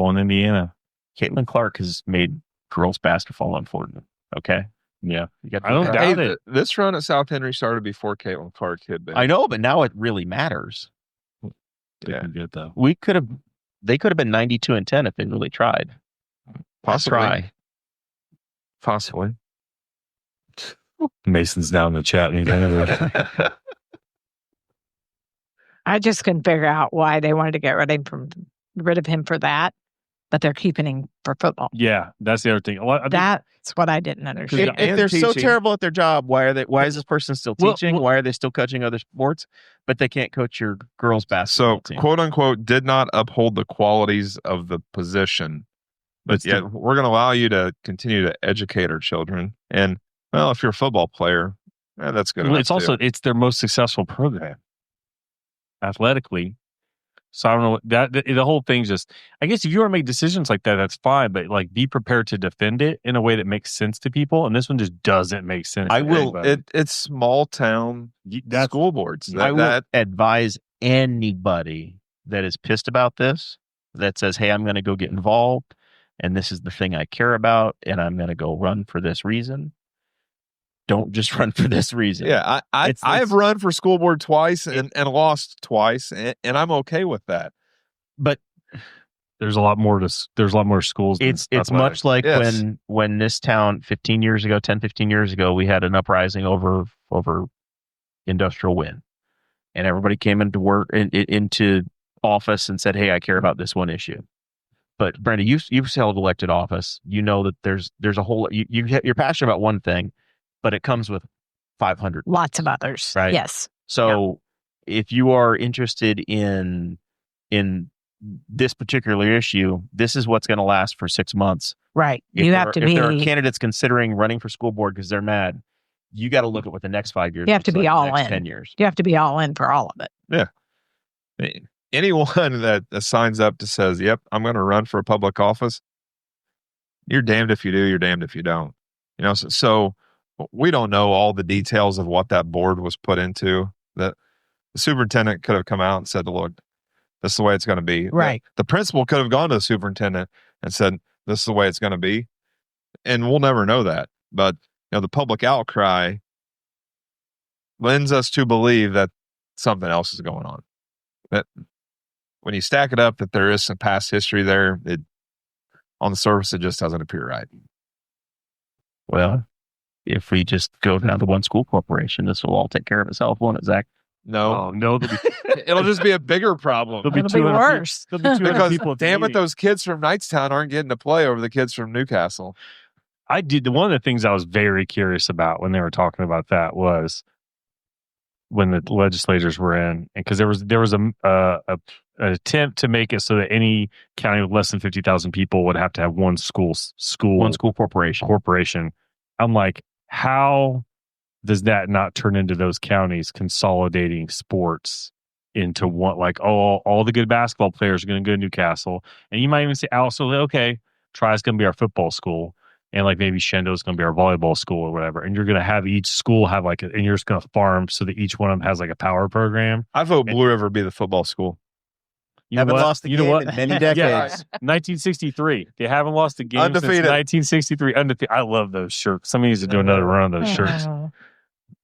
in Indiana. Caitlin Clark has made girls basketball important. Okay. Yeah. You got I don't that. doubt it. This run at South Henry started before Caitlin Clark had been. I know, but now it really matters. Yeah. Good though. They could have been 92-10 if they really tried. Possibly. Try. Possibly. Mason's down in the chat. I just couldn't figure out why they wanted to get rid of him for that, but they're keeping him for football. Yeah, that's the other thing. That's what I didn't understand. If they're so teaching. terrible at their job, why is this person still Well, teaching? Why are they still coaching other sports? But they can't coach your girls basketball So, team. quote unquote, did not uphold the qualities of the position. But But yet, we're going to allow you to continue to educate our children. And, well, if you're a football player, that's good. enough, it's also too. it's their most successful program athletically. So I don't know that the whole thing's just. I guess if you want to make decisions like that, that's fine. But like, be prepared to defend it in a way that makes sense to people. And this one just doesn't make sense. I to will- anybody. It's small town school boards. I will advise anybody that is pissed about this, that says, hey, I'm going to go get involved, and this is the thing I care about, and I'm going to go run for this reason. Don't just run for this reason. Yeah, I have run for school board twice and lost twice, and I'm okay with that. But there's a lot more schools. than it's athletic. much like Yes. when this town 15 years ago, we had an uprising over industrial wind, and everybody came into work into office and said, hey, I care about this one issue. But Brenda, you've held elected office. You know that there's a whole you're passionate about one thing, but it comes with 500 Lots of others. Right. Yes. So if you are interested in this particular issue, this is what's going to last for 6 months. Right. If You there have are- to if there are be. candidates considering running for school board because they're mad, you got to look at what the next 5 years. You have to looks be like, the all next in. 10 years. You have to be all in for all of it. Anyone that signs up to says, "Yep, I'm going to run for a public office," you're damned if you do, you're damned if you don't. So we don't know all the details of what that board was put into. That the superintendent could have come out and said, "Look, this is the way it's going to be." Right. The principal could have gone to the superintendent and said, "This is the way it's going to be," and we'll never know that. But the public outcry lends us to believe that something else is going on. That when you stack it up, that there is some past history there, on the surface, it just doesn't appear right. Well, if we just go down to one school corporation, this will all take care of itself, won't it, Zach? No, Oh no, it'll just be a bigger problem. there'll be It'll be 200 worse. There'll be 200 Because people. At the damn it, meeting. those kids from Knightstown aren't getting to play over the kids from Newcastle. I did. One of the things I was very curious about when they were talking about that was when the legislators were in, and because there was an attempt to make it so that any county with less than 50,000 people would have to have one school corporation. I'm like, how does that not turn into those counties consolidating sports into one? Like, all the good basketball players are going to go to Newcastle, and you might even say, also, okay, Tri's going to be our football school, and like maybe Shendo's going to be our volleyball school or whatever, and you're going to have each school have like, and you're just going to farm so that each one of them has like a power program. I vote Blue River be the football school. You Haven't know what? lost the You know game what? in many Yeah, decades. 1963. They haven't lost a game Undefeated. since 1963. Undefeated. I love those shirts. Somebody needs to do another run of those shirts.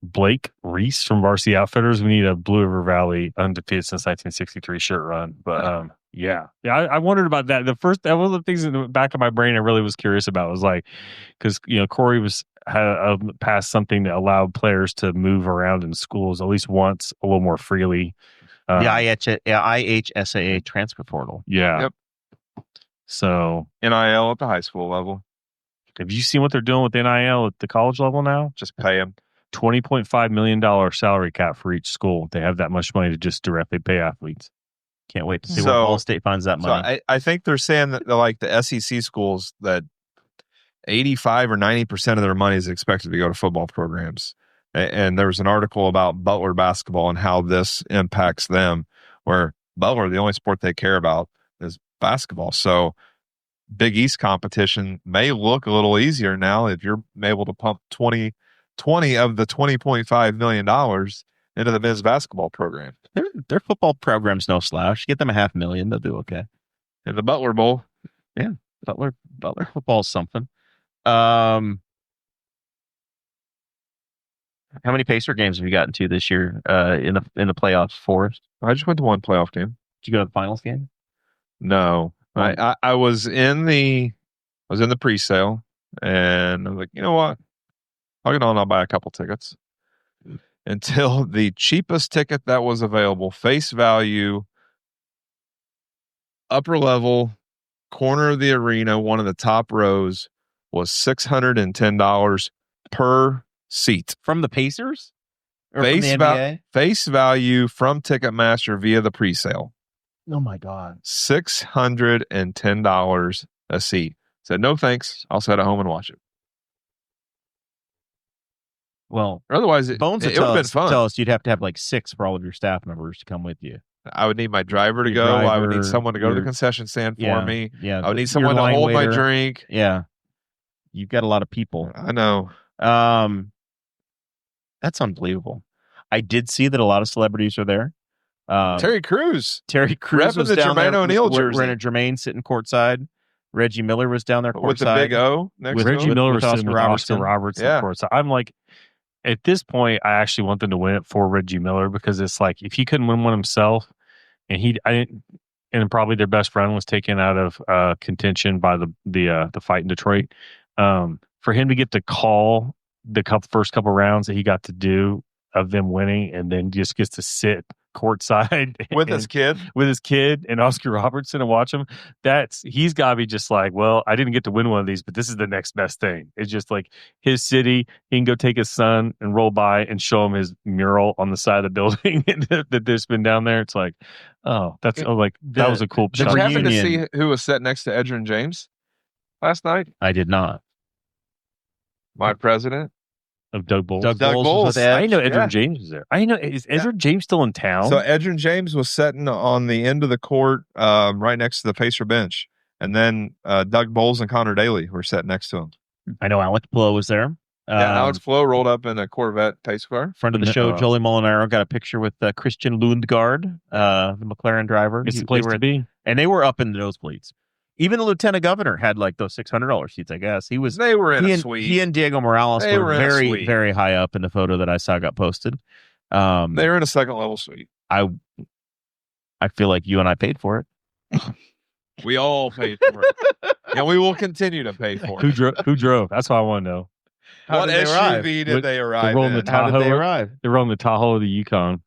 Blake Reese from Varsity Outfitters. We need a Blue River Valley undefeated since 1963 shirt run. But yeah. I wondered about that. One of the things in the back of my brain I really was curious about was like, because Corey had passed something that allowed players to move around in schools at least once a little more freely. The IHSAA transfer portal. Yeah. Yep. So NIL at the high school level. have you seen what they're doing with NIL at the college level now? Just pay them. $20.5 million salary cap for each school. They have that much money to just directly pay athletes. Can't wait to see So- where Ball State finds that So money. I think they're saying that like the SEC schools that 85 or 90% of their money is expected to go to football programs. And there was an article about Butler basketball and how this impacts them, where Butler, the only sport they care about is basketball. So Big East competition may look a little easier now if you're able to pump 20 of the $20.5 million into the men's basketball program. Their football program's no slouch. Get them $500,000, they'll do okay. In the Butler Bowl. Butler football's something. How many Pacer games have you gotten to this year in the playoffs, Forrest? I just went to one playoff game. Did you go to the finals game? No, I was in the pre-sale, and I was like, you know what? I'll get on. I'll buy a couple tickets until the cheapest ticket that was available, face value, upper level, corner of the arena, one of the top rows, was $610 per seat. From the Pacers? Or from Face the val- NBA? Face value from Ticketmaster via the pre-sale. Oh my God. $610 a seat. Said, no thanks. I'll sit at home and watch it. Well, Otherwise, it Bones would would have tell been us, fun. tell us you'd have to have like 6 for all of your staff members to come with you. I would need my driver to Your go. I would driver, need someone to go to the your- concession stand for me. Yeah. I would need your someone to line hold my waiter. drink. Yeah. You've got a lot of people. I know. That's unbelievable. I did see that a lot of celebrities are there. Terry Crews. Terry Crews repping was the down Jermaine there. O'Neal We're jersey. in a Jermaine sitting courtside. Reggie Miller was down there courtside. With the big O next With to Reggie him. Miller with was sitting Oscar with Robertson. Oscar Robertson, Yeah. of course. I'm like, at this point, I actually want them to win it for Reggie Miller, because it's like, if he couldn't win one himself, and probably their best friend was taken out of contention by the fight in Detroit. For him to get to call the first couple rounds that he got to do of them winning, and then just gets to sit courtside With his kid and Oscar Robertson and watch him, he's got to be just like, well, I didn't get to win one of these, but this is the next best thing. It's just like his city. He can go take his son and roll by and show him his mural on the side of the building that there's been down there. It's like, oh, that was a cool Did shot. you happen to see reunion. who was sitting next to Edgerrin James last night? I did not. My president. Of Doug Bowles. Doug Doug Bowles was Bowles. with Edge. I didn't know Edgerrin Yeah. James was there. I didn't know, is Edgerrin James still in town? So Edgerrin James was sitting on the end of the court, right next to the Pacer bench, and then Doug Bowles and Connor Daly were sitting next to him. I know Alex Blow was there. Yeah, Alex Flo rolled up in a Corvette pace car. Friend of the show, Jolie Molinaro, got a picture with Christian Lundgaard, the McLaren driver. it's the They place were to be. And they were up in the nosebleeds. Even the lieutenant governor had like those $600 seats, I guess. He was. They were in He a and, suite. he and Diego Morales They were were in a very, suite. very high up in the photo that I saw got posted. They were in a second level suite. I feel like you and I paid for it. We all paid for it, and we will continue to pay for Who it. Who drove? That's what I want to know. How What did they arrive? SUV did they arrive rolling in? the How did they Tahoe. arrive? They're rolling the Tahoe of the Yukon.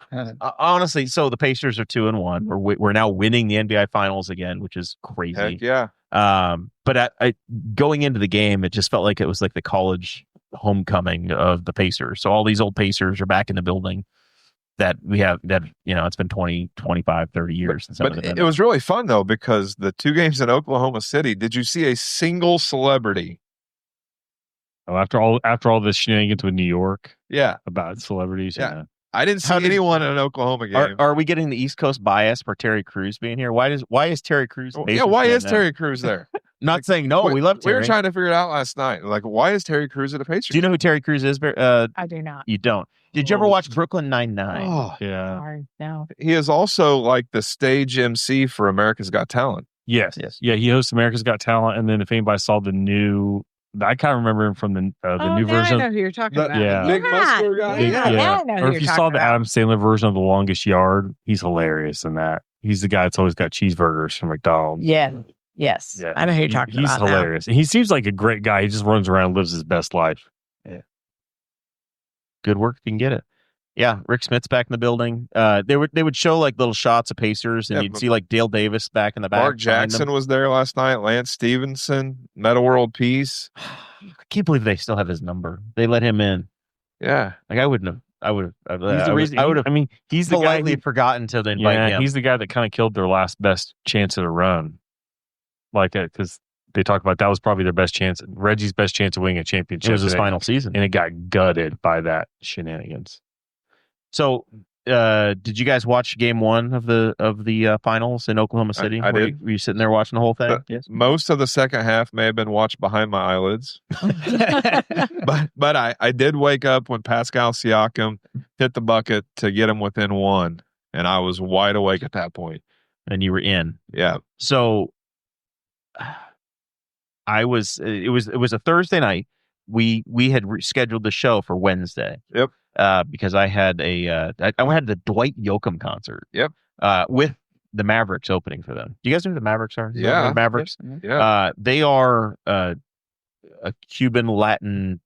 Honestly, so the Pacers are 2-1. We're now winning the NBA Finals again, which is crazy. Heck yeah. But I going into the game, it just felt like it was like the college homecoming of the Pacers. So all these old Pacers are back in the building. that we have that, it's been 20, 25, 30 years since But it was really fun though, because the 2 games in Oklahoma City, did you see a single celebrity? Oh, after all this shenanigans with New York Yeah. about celebrities. Yeah. I didn't see anyone in an Oklahoma game. Are we getting the East Coast bias for Terry Crews being here? Why is Terry Crews? Yeah, why is Terry Crews there? Not saying no. We love Terry. We were trying to figure it out last night. Like, why is Terry Crews at a Patriots? Do you know who Terry Crews is? I do not. You don't. Did you ever watch Brooklyn Nine-Nine? Oh, yeah. Sorry, no. he is also like the stage MC for America's Got Talent. Yes. Yeah, he hosts America's Got Talent, and then if anybody saw the new, I kind of remember him from the new now version. I know who you're talking about. Yeah. Big muscular guy. Yeah. Now I know who Or you're if you talking saw the about. Adam Sandler version of The Longest Yard, he's hilarious in that. He's the guy that's always got cheeseburgers from McDonald's. Yeah. Yes. Yeah. I know who you're talking He's about. now. hilarious. And he seems like a great guy. He just runs around and lives his best life. Good work if you can get it. Yeah, Rick Smith's back in the building. They would show like little shots of Pacers, and Yeah, you'd but- see like Dale Davis back in the back. Mark behind them. Jackson was there last night. Lance Stevenson, Meta World Peace. I can't believe they still have his number. They let him in. Yeah. Like I wouldn't have. I would have. He's the reason. I would have. I mean, he's the guy. politely forgotten to invite him. He's the guy that kind of killed their last best chance at a run. Like, because they talk about that was probably their best chance. Reggie's best chance of winning a championship. It was his and final season. and it got gutted by that shenanigans. So, did you guys watch Game 1 of the finals in Oklahoma City? I did. Were you sitting there watching the whole thing? Yes. Most of the second half may have been watched behind my eyelids. but I did wake up when Pascal Siakam hit the bucket to get him within 1, and I was wide awake at that point. And you were in. Yeah. So, it was a Thursday night. We had scheduled the show for Wednesday. Yep. Because I had I had the Dwight Yoakam concert. Yep. With the Mavericks opening for them. Do you guys know who the Mavericks are? Yeah. The Mavericks. Yeah. They are a Cuban, Latin,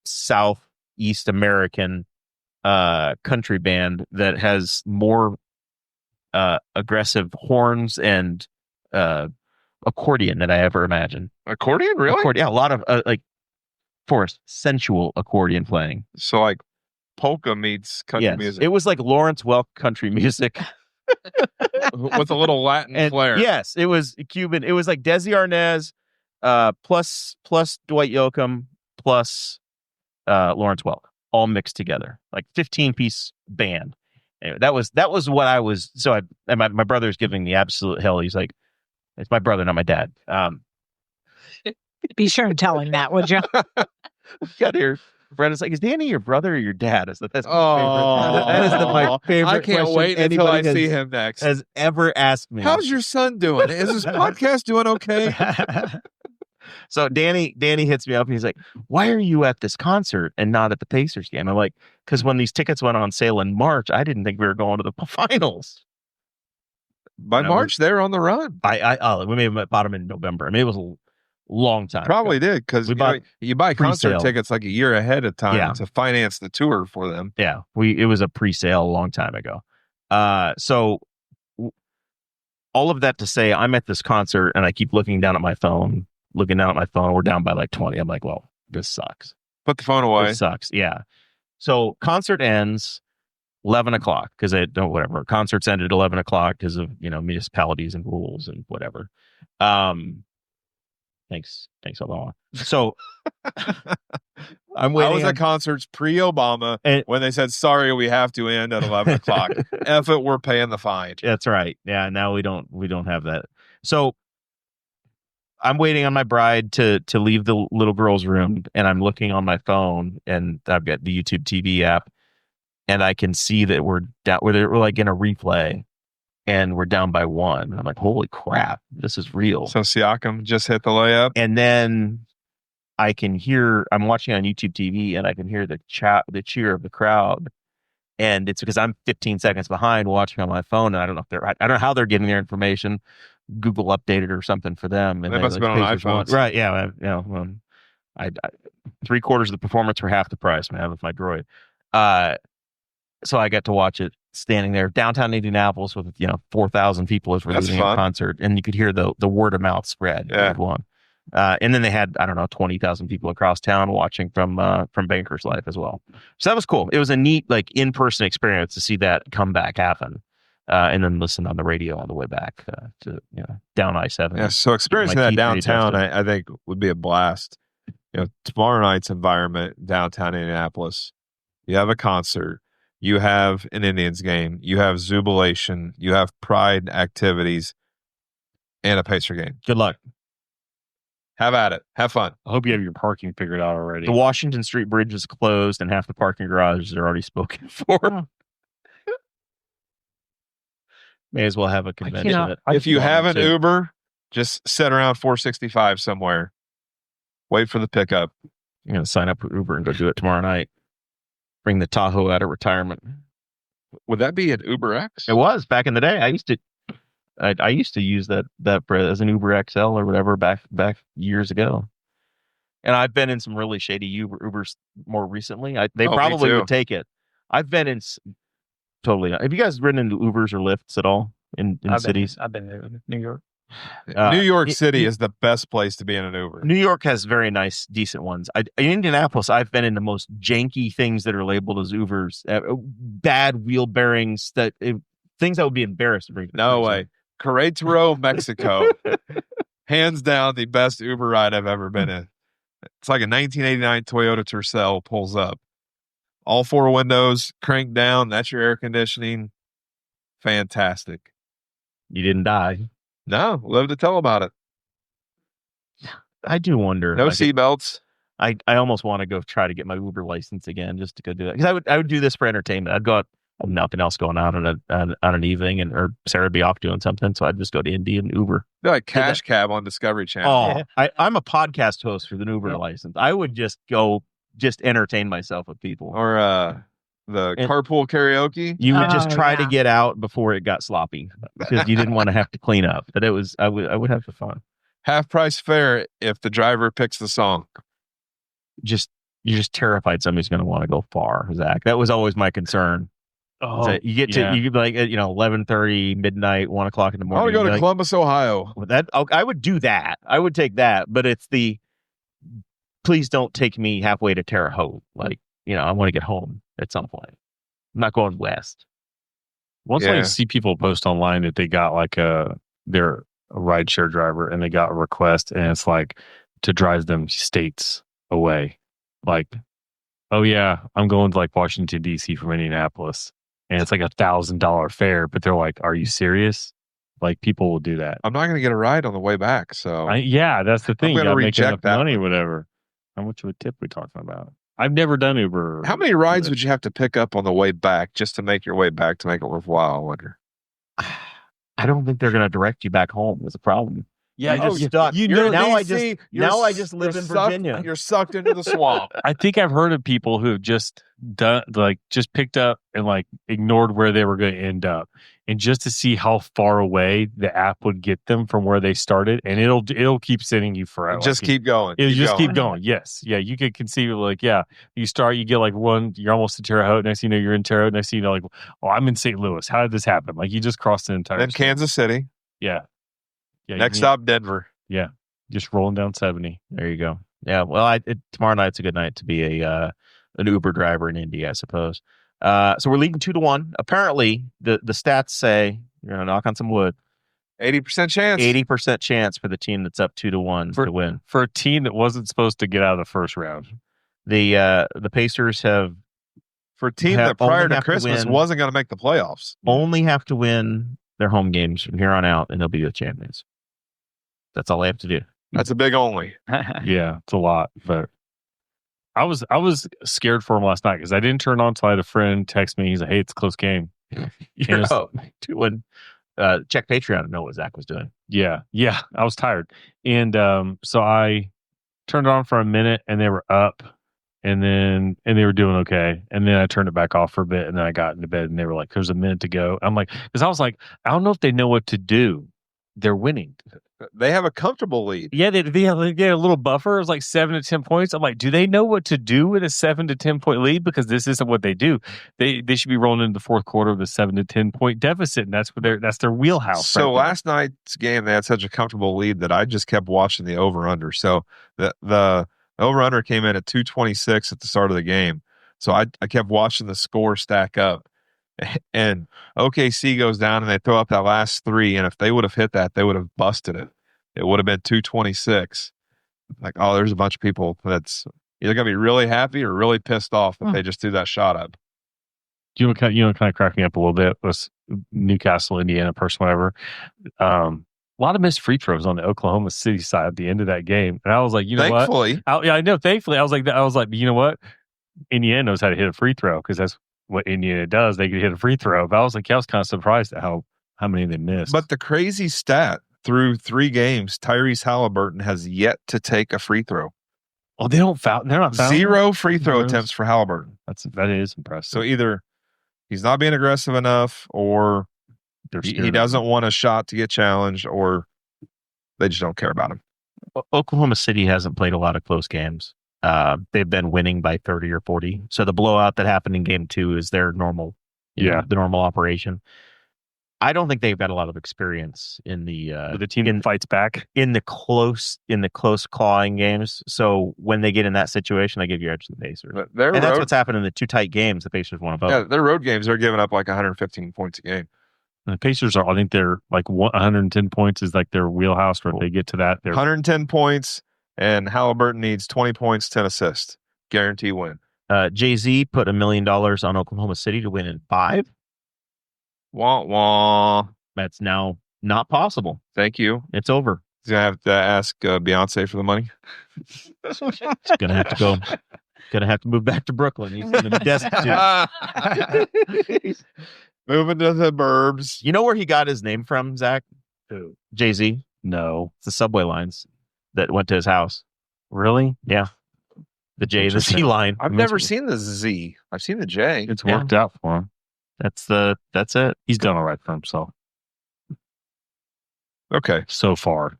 Southeast American country band that has more aggressive horns and accordion than I ever imagined. Accordion, really? Yeah, a lot of Forrest, sensual accordion playing. So like polka meets country Yes, music it was like Lawrence Welk country music with a little Latin and flair. yes, it was Cuban. It was like Desi Arnaz, plus Dwight Yoakam plus Lawrence Welk, all mixed together, like 15-piece band. Anyway, that was what I was. So my brother's giving me absolute hell. He's like, it's my brother, not my dad. Be sure and tell him that, would you? Got here. Brenda's like, is Danny your brother or your dad? I said, that's my Oh, favorite. That is my favorite. I can't question wait until I anybody see him next. has ever asked me. How's your son doing? Is his podcast doing okay? So Danny hits me up and he's like, why are you at this concert and not at the Pacers game? I'm like, because when these tickets went on sale in March, I didn't think we were going to the finals. By March, they're on the run. We may have bought them in November. I mean, it was a long time. Probably did, because you buy concert pre-sale. tickets like a year ahead of time Yeah. to finance the tour for them. Yeah, it was a pre-sale a long time ago. So all of that to say, I'm at this concert and I keep looking down at my phone. We're down by like 20. I'm like, well, this sucks. Put the phone away. This sucks. Yeah. So concert ends 11 o'clock because whatever. Concerts ended at 11 o'clock because of, municipalities and rules and whatever. Thanks, Obama. So I'm waiting. I was at concerts pre-Obama when they said, sorry, we have to end at 11 o'clock. F it, we're paying the fine. That's right. Yeah, now we don't have that. So I'm waiting on my bride to leave the little girl's room, and I'm looking on my phone, and I've got the YouTube TV app, and I can see that we're like in a replay, and we're down by 1. I'm like, holy crap, this is real. So Siakam just hit the layup. And then I'm watching on YouTube TV, and I can hear the cheer of the crowd. And it's because I'm 15 seconds behind watching on my phone, and I don't know how they're getting their information. Google updated or something for them. And they must have been on iPhones. Right, yeah. I 3/4 of the performance for half the price, man, with my Droid. So I got to watch it standing there downtown Indianapolis with 4,000 people as we're leaving a concert, and you could hear the word of mouth spread. Yeah. One. And then they had, I don't know, 20,000 people across town watching from Bankers Life as well. So that was cool. It was a neat, like, in-person experience to see that comeback happen. And then listen on the radio on the way back to down I-7. Yeah, so experiencing My that teeth downtown, readjusted. I think would be a blast. Tomorrow night's environment, downtown Indianapolis. You have a concert, you have an Indians game, you have Zubilation, you have Pride activities, and a Pacer game. Good luck. Have at it. Have fun. I hope you have your parking figured out already. The Washington Street Bridge is closed, and half the parking garages are already spoken for. May as well have a convention. If you have an Uber, just sit around 465 somewhere. Wait for the pickup. I'm going to sign up for Uber and go do it tomorrow night. Bring the Tahoe out of retirement. Would that be an Uber X? It was back in the day. I used to use that as an Uber XL or whatever back years ago. And I've been in some really shady Ubers more recently. They probably would take it. I've been in totally. Have you guys ridden into Ubers or Lyfts at all in cities? I've been to New York. New York City is the best place to be in an Uber. New York has very nice, decent ones. In Indianapolis, I've been in the most janky things that are labeled as Ubers, bad wheel bearings, things that would be embarrassed to bring. No way. Querétaro, Mexico. Hands down, the best Uber ride I've ever been in. It's like a 1989 Toyota Tercel pulls up. All four windows cranked down. That's your air conditioning. Fantastic. You didn't die. No, live to tell about it. I do wonder. No seatbelts. I almost want to go try to get my Uber license again just to go do that. Because I would do this for entertainment. I'd go out, nothing else going on an evening, or Sarah would be off doing something. So I'd just go to Indy and Uber. They're like Cash Cab on Discovery Channel. I'm a podcast host for the Uber license. I would just go entertain myself with people. Or the carpool karaoke. You would just try to get out before it got sloppy because you didn't want to have to clean up. But I would have the fun. Half price fare if the driver picks the song. You're just terrified somebody's going to want to go far, Zach. That was always my concern. Oh, you get to you like 11:30, midnight, 1 o'clock in the morning. I want to go to Columbus, Ohio. I would do that. I would take that, but it's please don't take me halfway to Terre Haute. I want to get home at some point. I'm not going west. Once I see people post online that they got they're a rideshare driver and they got a request and it's like to drive them states away. Like, oh yeah, I'm going to like Washington DC from Indianapolis and it's like $1,000 fare, but they're like, are you serious? Like people will do that. I'm not going to get a ride on the way back. So that's the thing. I'm You going to gotta make reject enough that money or whatever. How much of a tip we talking about? I've never done Uber. How many rides would you have to pick up on the way back just to make your way back to make it worthwhile? I wonder. I don't think they're going to direct you back home. Is a problem. Yeah, You're just stuck. I just live in Virginia. You're sucked into the swamp. I think I've heard of people who have just picked up and like ignored where they were going to end up, and just to see how far away the app would get them from where they started, and it'll keep sending you forever. Just keep going. Keep going. Yes, yeah. You could conceive of you start, you get like one, you're almost to Terre Haute. Next thing you know, you're in Terre Haute. Next thing you know, like, oh, I'm in St. Louis. How did this happen? Like you just crossed the entire. Then state. Kansas City. Yeah. Yeah. Next stop, Denver. Yeah. Just rolling down 70. There you go. Yeah. Well, tomorrow night's a good night to be an Uber driver in Indy, I suppose. So we're leading 2-1. Apparently, the stats say, you're going to knock on some wood, 80% chance. 80% chance for the team that's up 2-1 to win. For a team that wasn't supposed to get out of the first round. The Pacers have, for a team that prior to Christmas wasn't going to make the playoffs, only have to win their home games from here on out, and they'll be the champions. That's all they have to do. That's a big only. Yeah, it's a lot. But I was scared for him last night because I didn't turn on until I had a friend text me. He's like, "Hey, it's a close game." Check Patreon to know what Zach was doing. Yeah, I was tired, and so I turned it on for a minute, and they were up, and they were doing okay, and then I turned it back off for a bit, and then I got into bed, and they were like, "There's a minute to go." I'm like, because I was like, I don't know if they know what to do. They're winning. They have a comfortable lead. Yeah, they get a little buffer. It was like 7 to 10 points. I'm like, do they know what to do with a 7 to 10 point lead? Because this isn't what they do. They should be rolling into the fourth quarter with a 7 to 10 point deficit, and that's their wheelhouse. So frankly. last night's game, they had such a comfortable lead that I just kept watching the over/under. So the over/under came in at 226 at the start of the game. So I kept watching the score stack up. And OKC goes down and they throw up that last 3. And if they would have hit that, they would have busted it. It would have been 226. Like, oh, there's a bunch of people that's either going to be really happy or really pissed off if they just threw that shot up. You know, kind of cracked me up a little bit was Newcastle, Indiana, person, whatever. A lot of missed free throws on the Oklahoma City side at the end of that game. And I was like, you know Thankfully. what? I know. Thankfully, I was like, you know what? Indiana knows how to hit a free throw because that's what Indiana does. They could hit a free throw. But I was like, I was kind of surprised at how many they missed. But the crazy stat through 3 games, Tyrese Halliburton has yet to take a free throw. Oh, they don't foul. They're not fouling. 0 free throw attempts for Halliburton. That is impressive. So either he's not being aggressive enough, or he doesn't want a shot to get challenged, or they just don't care about him. Oklahoma City hasn't played a lot of close games. They've been winning by 30 or 40. So the blowout that happened in game 2 is their normal, the normal operation. I don't think they've got a lot of experience in the team that fights back in the close clawing games. So when they get in that situation, I give you edge to the Pacers. And that's what's happened in the 2 tight games. The Pacers won both. Yeah, their road games, they're giving up like 115 points a game. And the Pacers I think they're like 110 points is like their wheelhouse where if they get to that. They're 110 points, and Halliburton needs 20 points, 10 assists. Guarantee win. Jay-Z put $1 million on Oklahoma City to win in 5. Wah, wah. That's now not possible. Thank you. It's over. He's going to have to ask Beyonce for the money. He's going to have to go. Going to have to move back to Brooklyn. He's going to be destitute. Moving to the burbs. You know where he got his name from, Zach? Who? Jay-Z? No. It's the subway lines that went to his house. Really? Yeah. The J, the Z line. I've never seen the Z. I've seen the J. It's worked out for him. That's it. He's done all right for himself. Okay. So far.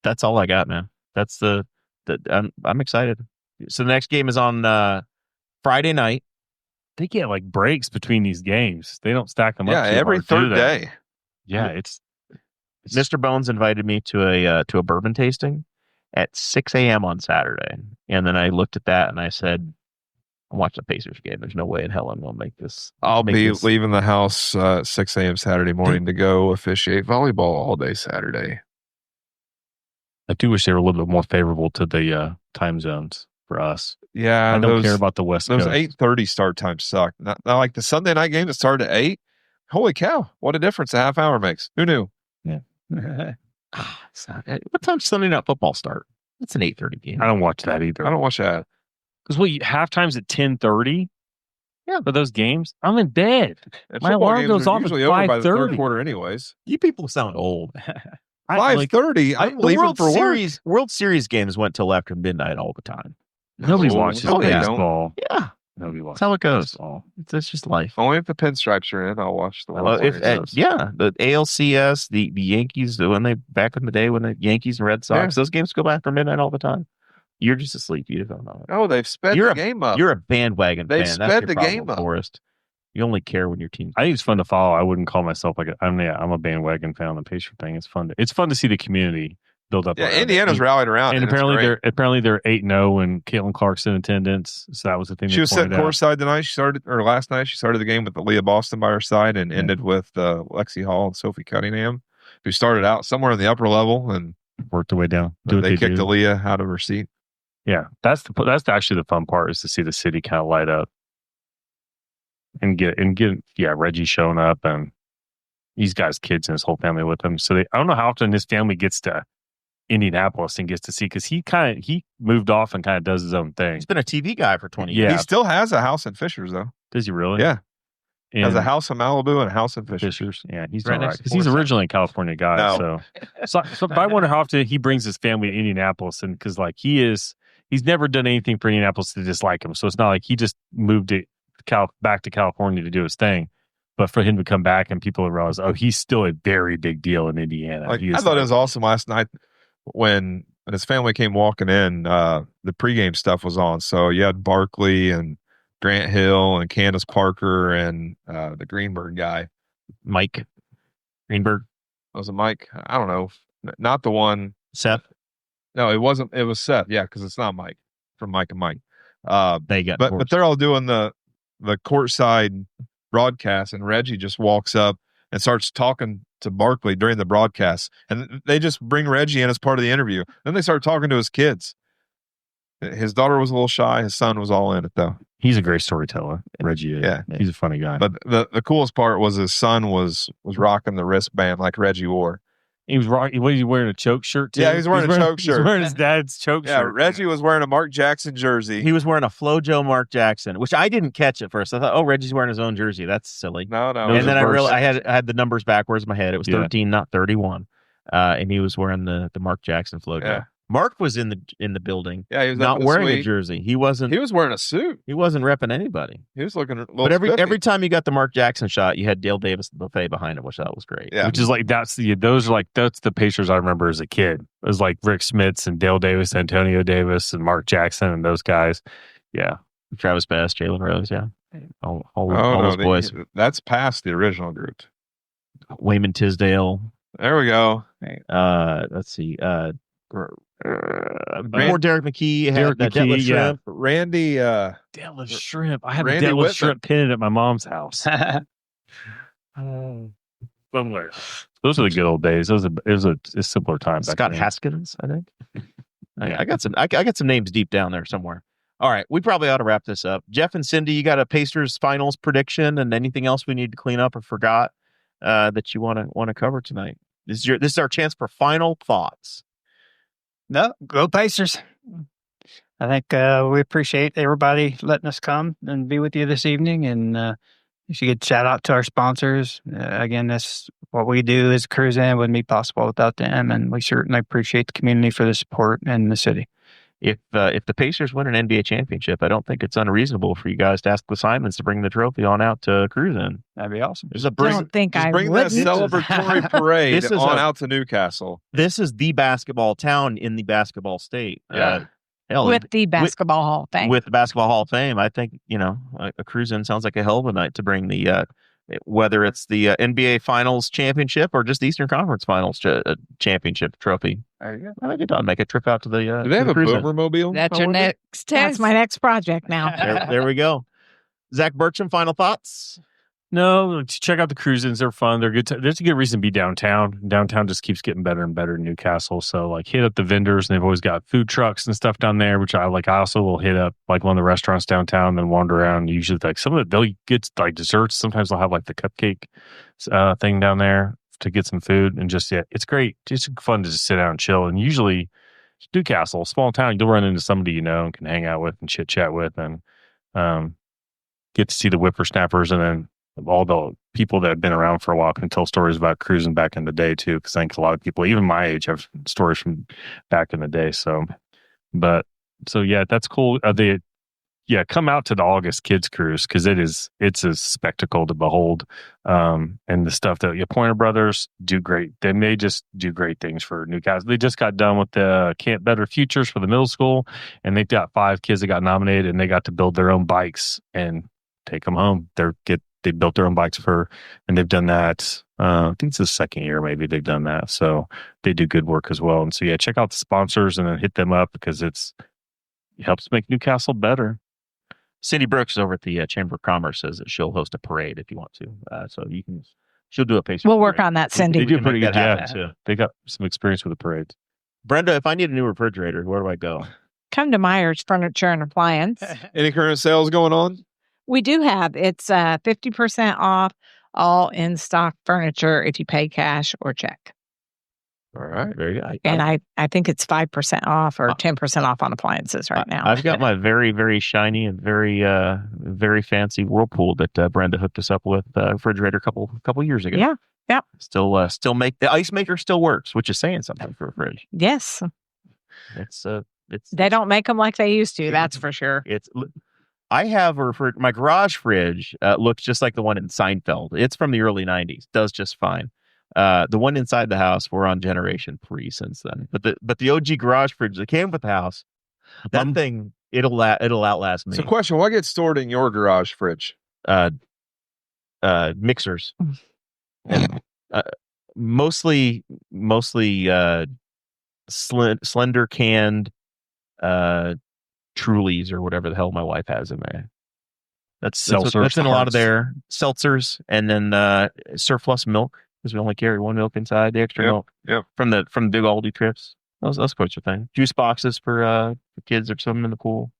That's all I got, man. That's I'm excited. So the next game is on Friday night. They get like breaks between these games. They don't stack them up. Yeah, every third day. Yeah, it's Mr. Bones invited me to a bourbon tasting at 6 a.m. on Saturday. And then I looked at that and I said, I'm watching the Pacers game. There's no way in hell I'm going to make this. I'll be leaving the house 6 a.m. Saturday morning to go officiate volleyball all day Saturday. I do wish they were a little bit more favorable to the time zones for us. Yeah, I don't care about the West Coast. Those 8:30 start times suck. Not like the Sunday night game that started at 8. Holy cow! What a difference a half hour makes. Who knew? Yeah. What time does Sunday night football start? It's an 8:30 game. I don't watch that either. I don't watch that because halftime's at 10:30. Yeah, for those games, I'm in bed. And my alarm goes off at 5:30. Quarter, anyways. You people sound old. 5:30. I'm leaving for work. World Series games went till after midnight all the time. Nobody watches baseball. Yeah. Nobody watches. That's how it goes. Baseball. It's just life. Only if the pinstripes are in, I'll watch the World Series. The ALCS, the Yankees, when they back in the day when the Yankees and Red Sox, those games go after midnight all the time. You're just asleep. You don't know. Oh, they've sped the game up. You're a bandwagon they've fan. Sped the game up. Forrest. You only care when your team. I think it's fun to follow. I wouldn't call myself I'm a bandwagon fan on the Pacer thing. It's fun to see the community build up. Yeah, Indiana's rallied around, and apparently they're 8-0 and Caitlin Clark's in attendance. So that was the thing. She was sitting courtside tonight. Last night. She started the game with Leah Boston by her side and ended with Lexi Hall and Sophie Cunningham, who started out somewhere in the upper level and worked their way down. They kicked Leah out of her seat. Yeah, that's actually the fun part is to see the city kind of light up and get Reggie showing up and he's got his kids and his whole family with him. So I don't know how often his family gets to Indianapolis and gets to see because he moved off and kind of does his own thing. He's been a TV guy for 20 years. He still has a house in Fishers though. Does he really? Yeah. Has a house in Malibu and a house in Fishers. Yeah, he's right all right because he's originally a California guy. No. So but I wonder how often he brings his family to Indianapolis and because like he's never done anything for Indianapolis to dislike him. So it's not like he just moved it back to California to do his thing. But for him to come back and people realize, oh, he's still a very big deal in Indiana. Like, He is I thought it like- was awesome last night when his family came walking in. The pregame stuff was on, so you had Barkley and Grant Hill and Candace Parker and the Greenberg guy. Mike Greenberg, Was it Mike? I don't know. Not the one. Seth. No, it wasn't. It was Seth. Yeah, because it's not Mike from Mike and Mike. They got But they're all doing the courtside broadcast, and Reggie just walks up and starts talking to Barkley during the broadcast, and they just bring Reggie in as part of the interview. Then they start talking to his kids. His daughter was a little shy. His son was all in it though. He's a great storyteller. Reggie is. Yeah. He's a funny guy. But the coolest part was his son was rocking the wristband like Reggie wore. he was rocking. Was he wearing a choke shirt too? Yeah, he was wearing a choke shirt. He's wearing his dad's choke Yeah, shirt. Reggie was wearing a Mark Jackson jersey. He was wearing a FloJo Mark Jackson, which I didn't catch at first. I thought, oh, Reggie's wearing his own jersey. That's silly. No. Those And then are I realized bursts. I had the numbers backwards in my head. It was Yeah. 13, not 31. And he was wearing the Mark Jackson FloJo. Yeah. Mark was in the building, Yeah, he was up not in the wearing a suite. jersey. He wasn't. He was wearing a suit. He wasn't repping anybody. He was looking a little But every spiffy. time you got the Mark Jackson shot, you had Dale Davis the buffet behind him, which I thought was great. Yeah. Which is like that's the Pacers I remember as a kid. It was like Rick Smits and Dale Davis, Antonio Davis, and Mark Jackson and those guys. Yeah. Travis Best, Jalen Rose, yeah, all Oh, those boys. That's past the original group. Wayman Tisdale. There we go. Let's see. Before Derek McKee had Derek that McKee, Detlef yeah. Shrimp. Randy. Deadlift shrimp. I had Randy a deadlift Whitman. shrimp pennant at my mom's house. Somewhere. Those are the good old days. It was a simpler time. back Scott then. Haskins, I think. I got some. I got some names deep down there somewhere. All right, we probably ought to wrap this up. Jeff and Cindy, you got a Pacers finals prediction, and anything else we need to clean up or forgot that you want to cover tonight? This is our chance for final thoughts. No, go Pacers. I think we appreciate everybody letting us come and be with you this evening. And you should get shout out to our sponsors. Again, that's what we do as Cruise In wouldn't be possible without them. And we certainly appreciate the community for the support and the city. If the Pacers win an NBA championship, I don't think it's unreasonable for you guys to ask the Simons to bring the trophy on out to Cruise In. That'd be awesome. There's a Don't think Just I bring that wouldn't. celebratory parade This is on a- out to Newcastle. This is the basketball town in the basketball state. Yeah. Hell, With the Basketball Hall of Fame. with the Basketball Hall of Fame, I think a Cruise In sounds like a hell of a night to bring the whether it's the NBA Finals championship or just the Eastern Conference Finals championship trophy. There you go. I think it does make a trip out to the. Do they have a Cruise In. boomer mobile? That's your next test. That's my next project now. There we go. Zach Bertram, final thoughts. No, check out the cruise-ins. They're fun. They're good. There's a good reason to be downtown. Downtown just keeps getting better and better in Newcastle. So like hit up the vendors, and they've always got food trucks and stuff down there, which I like. I also will hit up like one of the restaurants downtown, then wander around. Usually like some of it, they'll get like desserts. Sometimes they'll have like the cupcake thing down there to get some food, and just it's great. It's fun to just sit down and chill. And usually Newcastle, small town, you'll run into somebody you know and can hang out with and chit chat with, and get to see the whippersnappers, and then all the people that have been around for a while can tell stories about cruising back in the day too. Because I think a lot of people, even my age, have stories from back in the day. So yeah, that's cool. Come out to the August Kids Cruise because it's a spectacle to behold. And the stuff that Pointer Brothers do great. They may just do great things for Newcastle. They just got done with the Camp Better Futures for the middle school, and they've got 5 kids that got nominated, and they got to build their own bikes and take them home. They built their own bikes and they've done that. I think it's the second year maybe they've done that. So they do good work as well. And so check out the sponsors and then hit them up because it helps make Newcastle better. Cindy Brooks over at the Chamber of Commerce says that she'll host a parade if you want to. So she'll do a Pacers We'll work parade. on that, They Cindy. do can pretty make good. that Yeah, happen, too. they got some experience with the parades. Brenda, if I need a new refrigerator, where do I go? Come to Myers Furniture and Appliance. Any current sales going on? We do have. It's 50% off all in-stock furniture if you pay cash or check. All right. Very good. And I think it's 5% off or 10% off on appliances right now. I've got my very, very shiny and very, very fancy Whirlpool that Brenda hooked us up with refrigerator a couple years ago. Yeah. Yep. Still make the ice maker still works, which is saying something for a fridge. Yes. It's They don't make them like they used to. That's for sure. I have my garage fridge looks just like the one in Seinfeld. It's from the early 90s. Does just fine. The one inside the house, we're on generation 3 since then. But the OG garage fridge that came with the house, that thing it'll outlast me. So, question: what gets stored in your garage fridge? Mixers, and, mostly slender canned Trulies or whatever the hell my wife has in there. That's in a lot of their seltzers, and then surplus milk because we only carry one milk inside. The extra milk from the big Aldi trips. Those sorts of things. Juice boxes for kids or something in the pool.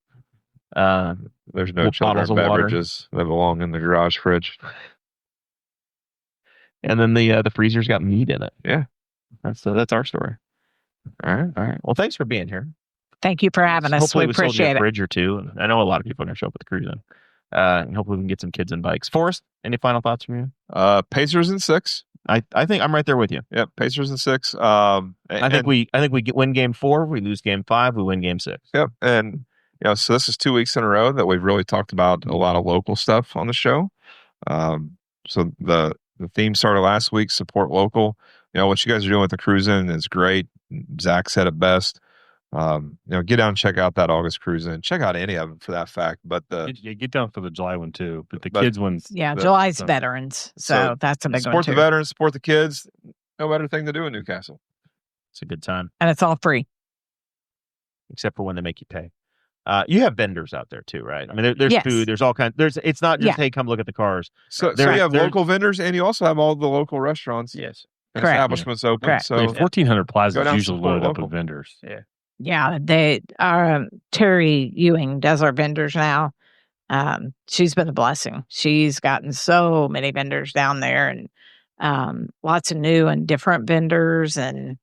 There's no children's beverages that belong in the garage fridge. And then the freezer's got meat in it. Yeah, that's our story. All right. Well, thanks for being here. Thank you for having us. Hopefully we appreciate a it. bridge or two. And I know a lot of people are going to show up at the cruise. And hopefully we can get some kids and bikes. Forrest, any final thoughts from you? Pacers in 6. I think I'm right there with you. Yep, Pacers in 6. I think we win game 4. We lose game 5. We win game 6. Yep, and so this is 2 weeks in a row that we've really talked about a lot of local stuff on the show. So the theme started last week. Support local. What you guys are doing with the cruise-in is great. Zach said it best. Get down and check out that August cruise-in. Check out any of them for that fact. But get down for the July one too. But the kids ones, July's veterans, so that's a big one support too. the veterans, support the kids. No better thing to do in Newcastle. It's a good time, and it's all free, except for when they make you pay. You have vendors out there too, right? I mean, there's food. There's all kinds. It's not just hey, come look at the cars. So you have local vendors, and you also have all the local restaurants. Yes, and establishments open. Correct. So 1,400 plazas usually loaded up with vendors. Yeah, Terry Ewing does our vendors now. She's been a blessing. She's gotten so many vendors down there, and lots of new and different vendors. And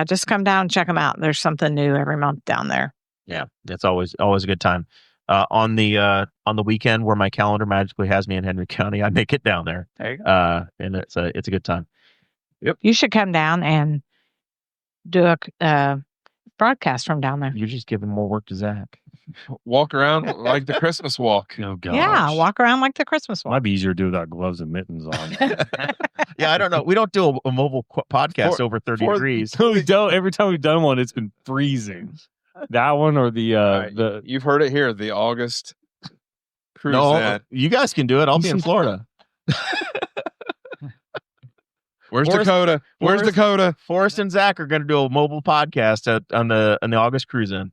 just come down and check them out. There's something new every month down there. Yeah, that's always a good time. On the weekend where my calendar magically has me in Henry County, I make it down there. There you go. And it's a good time. Yep. You should come down and do a broadcast from down there. You're just giving more work to Zach. Walk around like the Christmas walk. Oh gosh. Yeah, walk around like the Christmas walk. Might be easier to do without gloves and mittens on. Yeah, I don't know. We don't do a mobile podcast over 30 degrees. We don't. Every time we've done one, it's been freezing. That one or the you've heard it here. The August cruise. No, you guys can do it. I'll be in Florida. Where's Dakota? Where's Dakota? Forrest and Zach are going to do a mobile podcast on the August cruise in.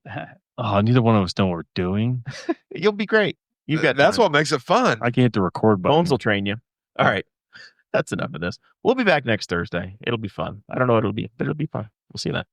Oh, neither one of us know what we're doing. You'll be great. You've got that's time. what makes it fun. I can hit the record button. Bones will train you. All right. That's enough of this. We'll be back next Thursday. It'll be fun. I don't know what it'll be, but it'll be fun. We'll see you then.